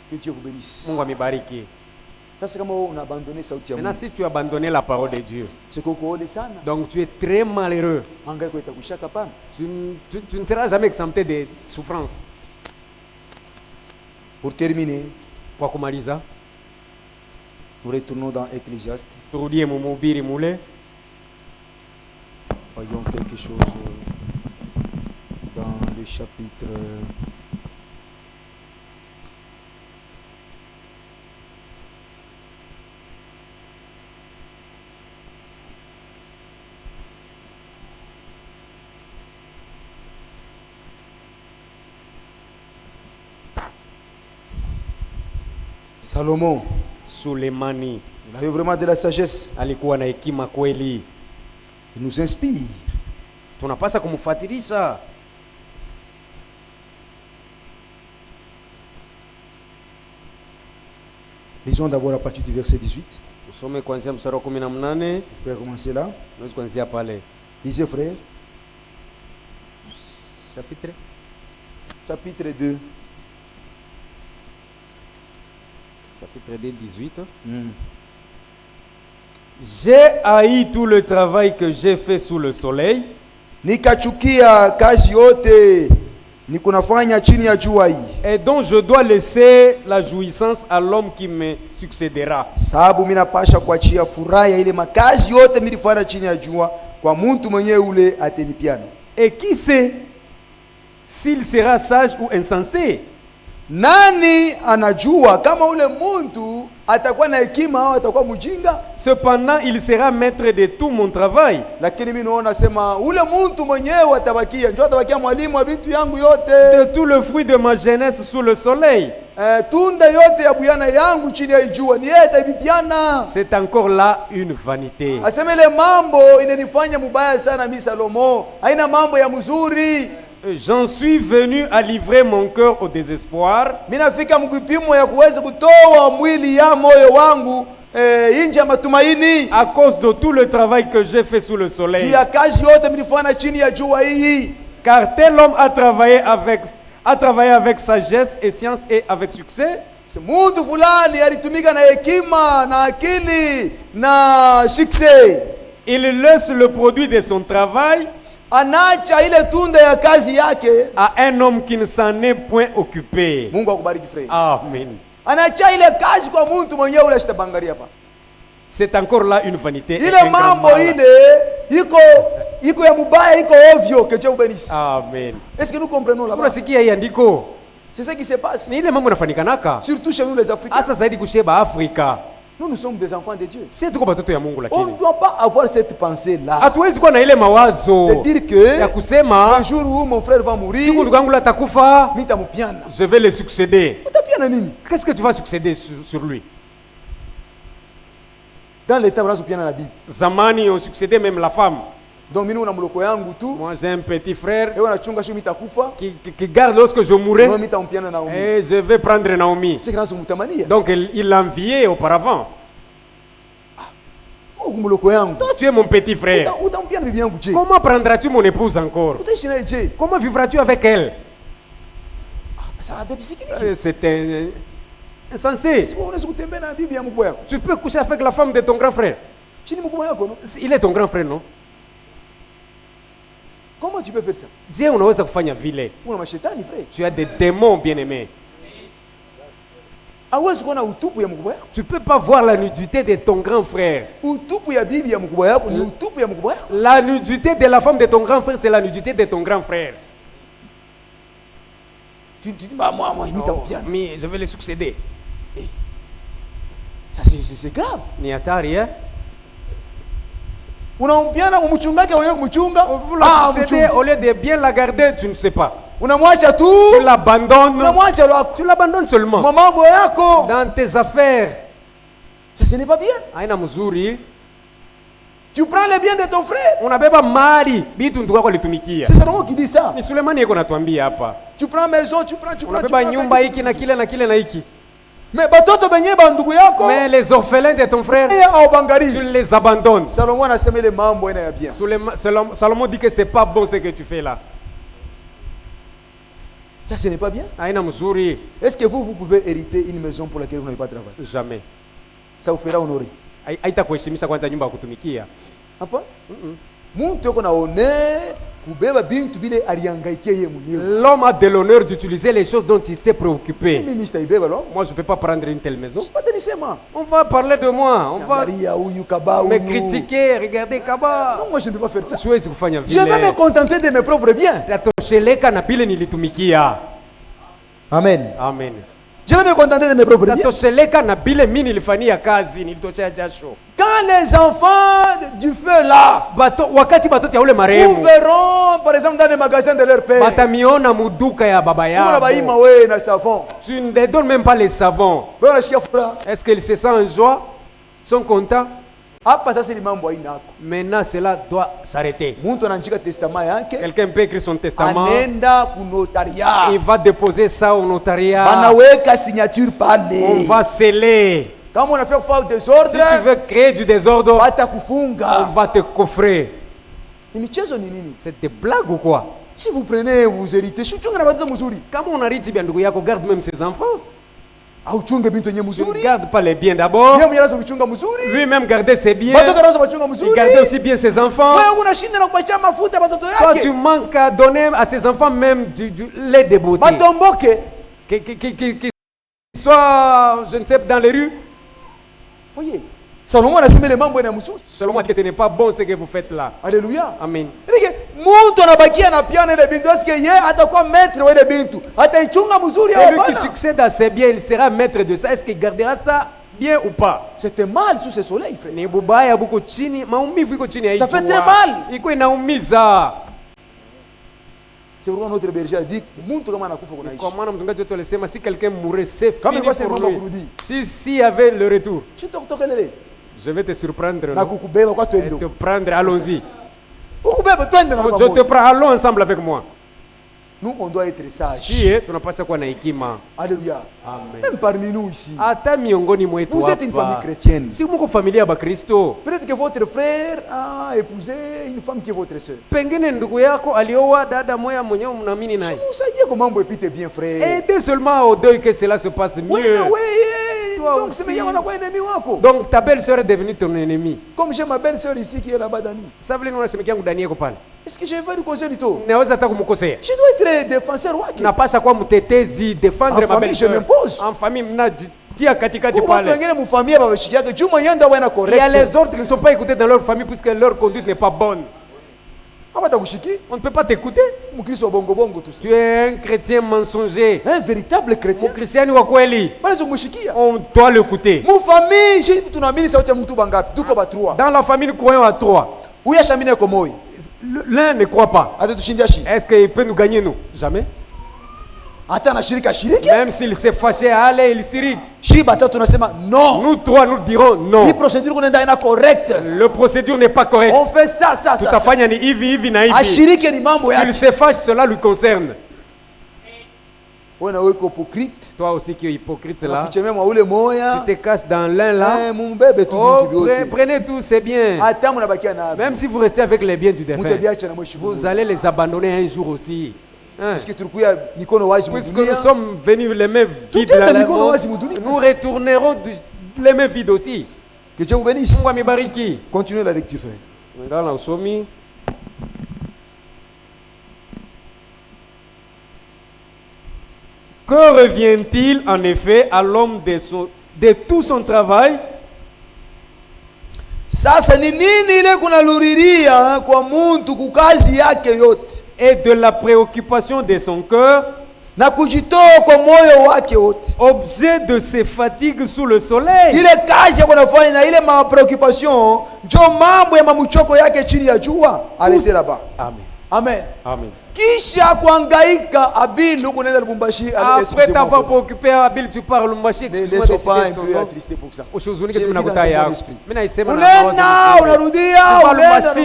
Que Dieu vous bénisse. Mungu amibariki. Sasa kama on a abandonné sauti ya Mungu. Maintenant si tu as abandonné la parole de Dieu. C'est koko sana. Donc tu es très malheureux. Angaiko itakushaka pana. Tu ne seras jamais exempté de souffrances. Pour terminer, kwa kumaliza, nous retournons dans Ecclésiaste. Turudie mumubiri mule. Voyons quelque chose dans le chapitre Salomon. Sulemani. Il avait vraiment de la sagesse. Alikuwa na hekima kweli. Il nous inspire. Tunapaswa kumfuatilisha. Lisons d'abord à partir du verset 18. Tusome kuanzia mstari wa 18. On peut commencer là. Nous kuanzia pale. Lisez frère. Chapitre 2. Chapitre 2, 18. J'ai haï tout le travail que j'ai fait sous le soleil. Nikachukia kazi yote nikunafanya chini ya jua hii. Et donc je dois laisser la jouissance à l'homme qui me succédera. Sababu mimi napasha kuachia furaha ile makazi yote nilifanya chini ya jua kwa mtu mwenyewe ule atenipiana. Et qui sait s'il sera sage ou insensé? Nani anajua kama ule muntu atakuwa na hekima au atakuwa mjinga? Cependant il sera maître de tout mon travail. Lakini mimi naona sema ule muntu mwenyewe atabakia, ndio atabakia mwalimu wa vitu yangu yote. De tout le fruit de ma jeunesse sous le soleil. Tunda yote ya buyana yangu chini ya jua ni yeye atabipiana. C'est encore là une vanité. Asema ile mambo inanifanya mubaya sana mimi Salomo. Haina mambo ya mzuri. J'en suis venu à livrer mon cœur au désespoir. Minafika mkipimo ya kuweza kutoa mwili ya moyo wangu nje ya matumaini. À cause de tout le travail que j'ai fait sous le soleil. Ya kazi yote mlifanya chini ya jua hii. Car tel homme a travaillé avec sagesse et science et avec succès. Mtu fulani alitumika na hekima na akili na succès. Il laisse le produit de son travail anacha ile tunda ya kazi yake à un homme qui ne s'en est point occupé. Mungu akubariki frère. Amen. Anacha ile kazi kwa mtu mwenyewe ule ashitabangalia hapa. C'est encore là une vanité. Ile mambo ile iko ya mubaya, iko ovyo. Que Dieu vous bénisse. Amen. Est-ce que nous comprenons là-bas? Unasikia hii andiko? C'est ce qui se passe. Ni ile mambo inafanikanaka. Surtout chez nous les Africains. Asa zaidi kusheba Afrika. Nous sommes des enfants de Dieu. Sisi tuko batoto ya Mungu lakini. On ne doit pas avoir cette pensée là. Hatuwezi kuwa na ile mawazo. De dire que ya kusema un jour où mon frère va mourir, siku ndugu yangu atakufa, nitamupiana. Je vais le succéder. Utapiana nini? Qu'est-ce que tu vas succéder sur lui? Dans les temps où on piana la Bible. Zamani on succédait même la femme. Donc mimi una muloko yangu tu. Moi j'ai un petit frère. Et on a chunga shumi takufa. Qui garde lorsque je mourrai. Moi mitampiana Naomi. Et je vais prendre Naomi. C'est grâce au mutamania. Donc il l'enviait auparavant. Toi, tu es mon petit frère. Comment prendras-tu mon épouse encore? Comment vivras-tu avec elle? C'est insensé. Tu peux coucher avec la femme de ton grand frère. Il est ton grand frère, non? Comment tu peux faire ça? Dieu unaweza kufanya vile. Tu as des démons bien-aimés. Tu peux pas voir la nudité de ton grand frère. La nudité de la femme de ton grand frère, c'est la nudité de ton grand frère. Tu dis, bah, moi, bien. Mais je vais les succéder. Ça, c'est grave. Ni hatari, hein? Vous la succéder au lieu de bien la garder, tu ne sais pas. Tu l'abandonnes. Tu l'abandonnes seulement. Dans tes affaires. Ça, ce n'est pas bien. Tu prends les biens de ton frère. C'est Salomon qui dit ça. Tu prends maison, tu prends. Mais les orphelins de ton frère, tu les abandonnes. Salomon a semé les membres bien. Salomon dit que c'est pas bon ce que tu fais là. Ça, ce n'est pas bien. Est-ce que vous pouvez hériter une maison pour laquelle vous n'avez pas travaillé? Jamais. Ça vous fera honorer. L'homme a de l'honneur d'utiliser les choses dont il s'est préoccupé. Moi, je ne peux pas prendre une telle maison. On va parler de moi. On va me critiquer. Regardez Kaba. Non, moi, je ne peux pas faire ça. Je vais me contenter de mes propres biens. Amen. Amen. Je vais me contenter de mes propres biens. Quand les enfants du feu là, vous verront par exemple dans les magasins de leur père, tu ne les donnes même pas les savons. Est-ce qu'ils se sentent en joie? Sont contents? Maintenant, cela doit s'arrêter. Quelqu'un peut écrire son testament. Il va déposer ça au notariat. On va sceller. Quand on a fait désordre, si tu veux créer du désordre, on va te coffrer. C'est des blagues ou quoi? Si vous prenez, vous héritez. Comment on hérite bien, garde même ses enfants. Il garde pas les biens d'abord. Lui-même garder ses biens. Il garde aussi bien ses enfants. Toi, tu manques à donner à ses enfants même du lait de beauté. Qui soit, je ne sais, dans les rues. Voyez. Salomon a semé les membres de Moussou. Salomon dit que ce n'est pas bon ce que vous faites là. Alléluia. Amen. Celui qui succède à ses biens, il sera maître de ça. Est-ce qu'il gardera ça bien ou pas? C'était mal sous ce soleil, frère. Ça fait très mal. C'est pourquoi notre berger a dit si quelqu'un mourait, c'est fini pour lui. S'il y avait le retour, je vais te surprendre et te prendre, allons-y. Je te prends, allons ensemble avec moi. Nous, on doit être sages. Alléluia. Amen. Même parmi nous ici. Vous êtes une famille chrétienne. Peut-être que votre frère a épousé une femme qui est votre soeur. Comment vous épitez bien, frère. Aidez seulement au deuil que cela se passe mieux. Donc ta belle-sœur est devenue ton ennemi. Comme j'ai ma belle-sœur ici qui est là-bas, Dani. Est-ce que je vais lui causer du tout? Je dois être défenseur. En famille, je m'impose. En famille, il y a les autres qui ne sont pas écoutés dans leur famille puisque leur conduite n'est pas bonne. On ne peut pas t'écouter. Tu es un chrétien mensonger. Un véritable chrétien. On doit l'écouter. Dans la famille, nous croyons à 3. L'un ne croit pas. Est-ce qu'il peut nous gagner, nous? Jamais. Même s'il s'est fâché, allez, il s'irrite. Non. Nous trois, nous dirons non. Le procédure n'est pas correct. On fait ça. Il se fâche, cela lui concerne. Toi aussi qui es hypocrite là, tu te caches dans l'un là. Prenez tous ces biens. Même si vous restez avec les biens du défunt, vous allez les abandonner un jour aussi. Puisque nous sommes venus les mains vides là, nous retournerons les mains vides aussi. Que Dieu vous bénisse. Continuez la lecture, frère. Que revient-il en effet à l'homme de tout son travail? Sasa ni nini ile kunaluriria kwa muntu kukazi yake yote? Et de la préoccupation de son cœur, na kujitoa kwa moyo wake wote, objet de ses fatigues sous le soleil. Ile kazi yako nafanya na ile ma préoccupation njo mambo ya mamuchoko yake chini ya jua. Arrêtez là-bas. Amen. Amen. Amen. Kisha kuhangaika Abil huko nenda Lubumbashi. Après t'avoir préoccupé Abil, tu pars Lubumbashi. Ne sois pas un peu attristé pour ça. Ushuzunike tu nakutaya. Mimi naisema na mawazo. Unarudia,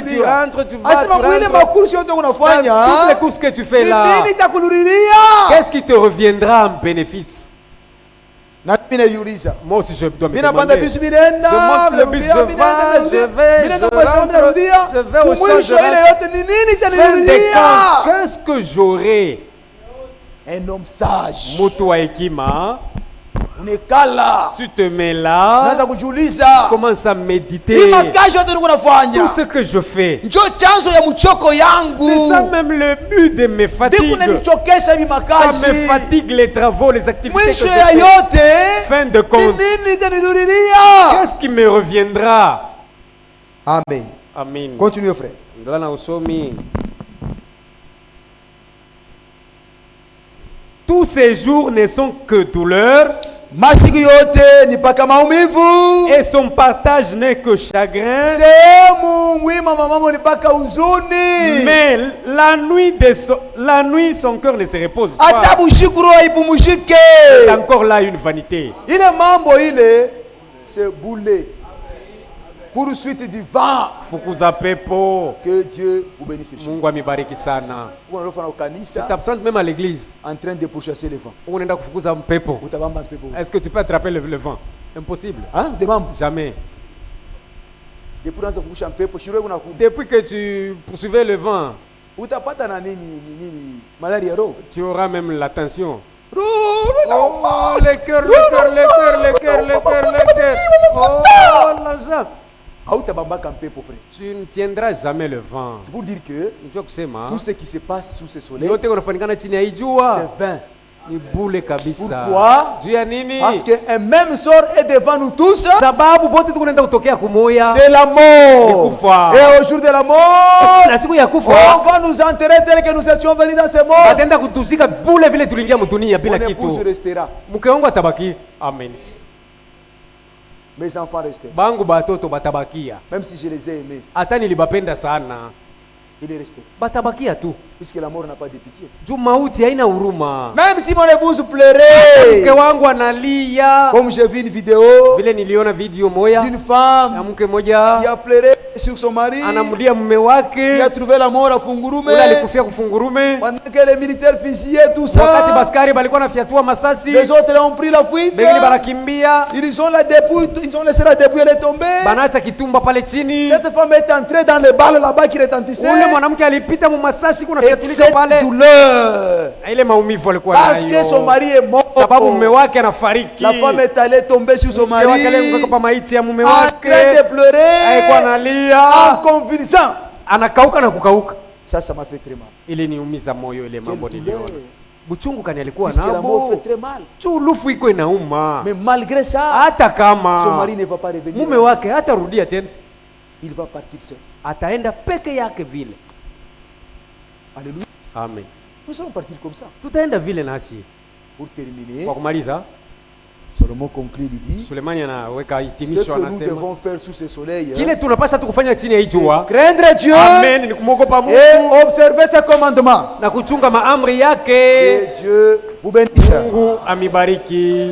tu rentres, tu vas. Asema mwile makursi yote unafanya. Toutes les courses que tu fais là. Nini takuluriria? Qu'est-ce qui te reviendra en bénéfice? Na mimi yuliza. Moi aussi je dois me demander. Mimi napanda bisi mirenda, le bus je vais au mwisho ile yote ni nini tanirudia? Qu'est-ce que j'aurai? Un homme sage. Moto wa hekima. Unekala. Tu te mets là. Unaanza kujiuliza. Commence à méditer. Tout ce que je fais. C'est ça même le but de mes fatigues. Ça me fatigue les travaux, les activités que je fais. Fin de compte. Qu'est-ce qui me reviendra? Amen. Amen. Continue frère. Tous ces jours ne sont que douleur. Et son partage n'est que chagrin. Mais la nuit, son cœur ne se repose pas. C'est encore là une vanité. C'est boulet. Poursuite du vent. Que Dieu vous bénisse. Mungu amibariki sana. Tu t'absentes même à l'église. En train de pourchasser le vent. Est-ce que tu peux attraper le vent? Impossible. Hein? Jamais. Depuis que tu poursuivais le vent, tu auras même la tension. Oh, le cœur. Oh, l'argent. Tu ne tiendras jamais le vent. C'est pour dire que tout ce qui se passe sous ce soleil, c'est vain. Pourquoi? Parce qu'un même sort est devant nous tous. C'est la mort. Et au jour de la mort, on va nous enterrer tel que nous étions venus dans ce monde. Mon épouse restera. Amen. Mes enfants resteront. Bangu batoto batabakia. Même si je les ai aimés. Hata nilibapenda sana. Il est resté. Batabakia tu. Puisque la mort n'a pas de pitié. Juu mauti haina huruma. Même si mon épouse pleurait. Mke wangu analia. Comme j'ai vu une vidéo. Vile niliona video moja. D'une femme. Ya mke moja. Qui a pleuré sur son mari. Anamulia mume wake. Qui a trouvé la mort à Fungurume. Ule alikufia kufungurume. Pendant que les militaires fusillaient tout ça. Wakati baskari balikuwa nafiatua masasi. Les autres ont pris la fuite. Bengine banakimbia. Ils ont la dépouille, ils ont laissé la dépouille, elle est tombée. Banaacha kitumba pale chini. Cette femme est entrée dans les balles là-bas qui retentissaient. Ule mwanamke alipita mu masasi kuna fiatulika pale. Douleur. Ile maumivu alikuwa nayo. Parce que son mari est mort. Sababu mume wake anafariki. La femme est allée tomber sur son mari. En train de pleurer. En convulsant. Anakauka na kukauka. Ça m'a fait très mal. Ile niumiza moyo ile mambo niliona. Buchungu kani alikuwa nabo. Parce que la mort fait très mal. Chulufu iko inauma. Mais malgré ça, hata kama son mari ne va pas revenir. Mume wake hatarudia tena. Il va partir seul. Ataenda peke yake vile. Alléluia. Amen. Nous allons partir comme ça. Tutaenda vile nasi. Pour terminer. Kwa kumaliza. Salomon conclut, il dit. Sulemani anaweka hitimisho anasema. Ce que nous devons faire sous ce soleil. Kile tunapaswa tukufanya chini ya hii jua. Craindre Dieu. Amen, ni kumogopa Mungu. Et observer ses commandements. Na kuchunga maamri yake. Que Dieu vous bénisse. Mungu amibariki.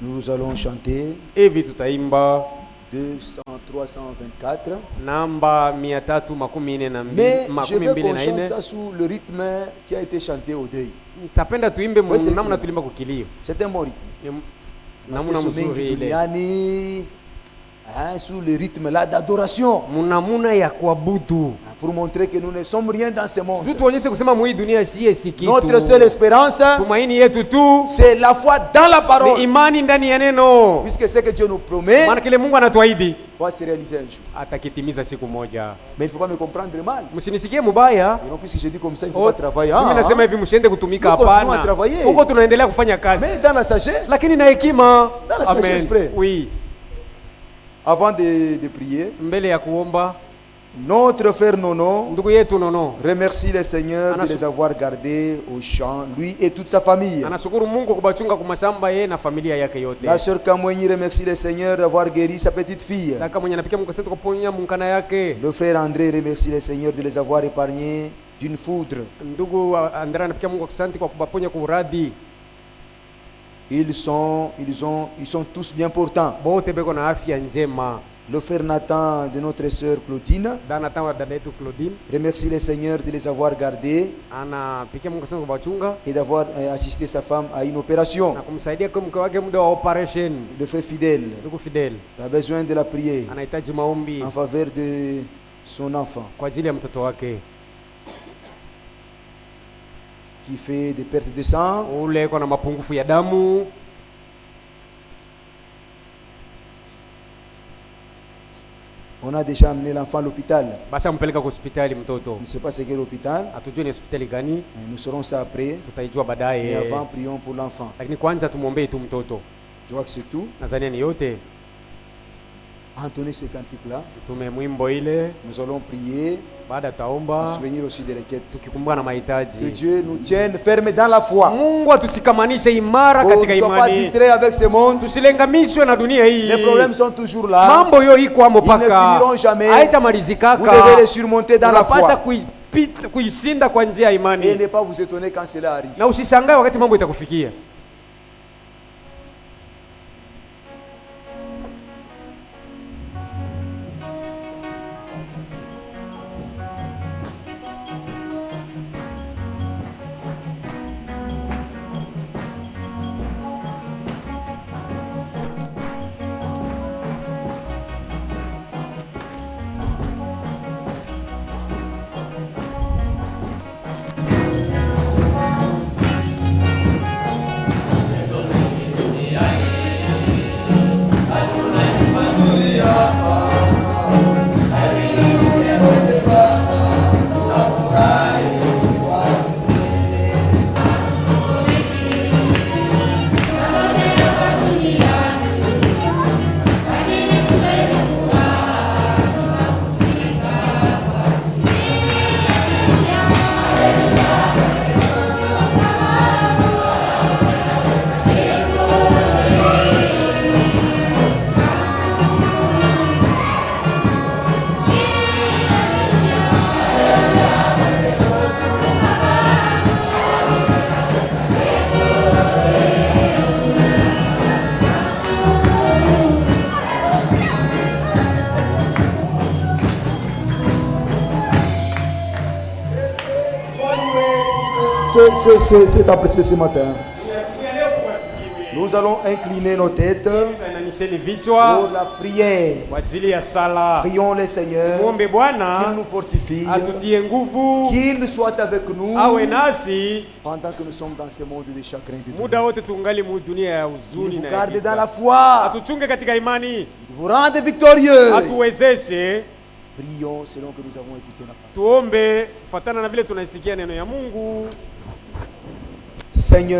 Nous allons chanter. Hivi tutaimba 324. Namba 342. Mais je veux qu'on chante ça sous le rythme qui a été chanté au deuil. Tapenda tuimbe namna tulimba kukilio. C'est un bon rythme. Namna mzuri ile. Sous le rythme là d'adoration. Munamuna ya kuabudu. Pour montrer que nous ne sommes rien dans ce monde. Notre seule espérance, c'est la foi dans la parole. Puisque ce que Dieu nous promet va se réaliser un jour. Mais il ne faut pas me comprendre mal. Et non, puisque je dis comme ça, il ne faut pas travailler. Nous continuons à travailler. Mais dans la sagesse. Dans la sagesse, frère. Oui. Avant de prier, notre frère Nono remercie le Seigneur de les avoir gardés au champ, lui et toute sa famille. La sœur Kamwenyi remercie le Seigneur d'avoir guéri sa petite fille. Le frère André remercie le Seigneur de les avoir épargnés d'une foudre. Ils sont tous bien portants. Le frère Nathan de notre sœur Claudine remercie le Seigneur de les avoir gardés et d'avoir assisté sa femme à une opération. Le frère Fidèle a besoin de la prière en faveur de son enfant qui fait des pertes de sang. On a déjà amené l'enfant à l'hôpital. Je ne sais pas c'est quel hôpital. Nous saurons ça après. Et avant, prions pour l'enfant. Je vois que c'est tout. Entonnez ce cantique-là. Nous allons prier. Nous souvenir aussi des requêtes. Que Dieu nous tienne fermes dans la foi. Ne sois pas distrait avec ce monde. Les problèmes sont toujours là. Ils ne finiront jamais. Vous devez les surmonter dans la foi. Et ne pas vous étonner quand cela arrive. C'est apprécié ce matin. Nous allons incliner nos têtes pour la prière. Prions le Seigneur qu'il nous fortifie, qu'il soit avec nous pendant que nous sommes dans ce monde de chagrin de douleur. Qu'il vous garde dans la foi, vous rende victorieux. Prions selon que nous avons écouté la parole. Seigneur.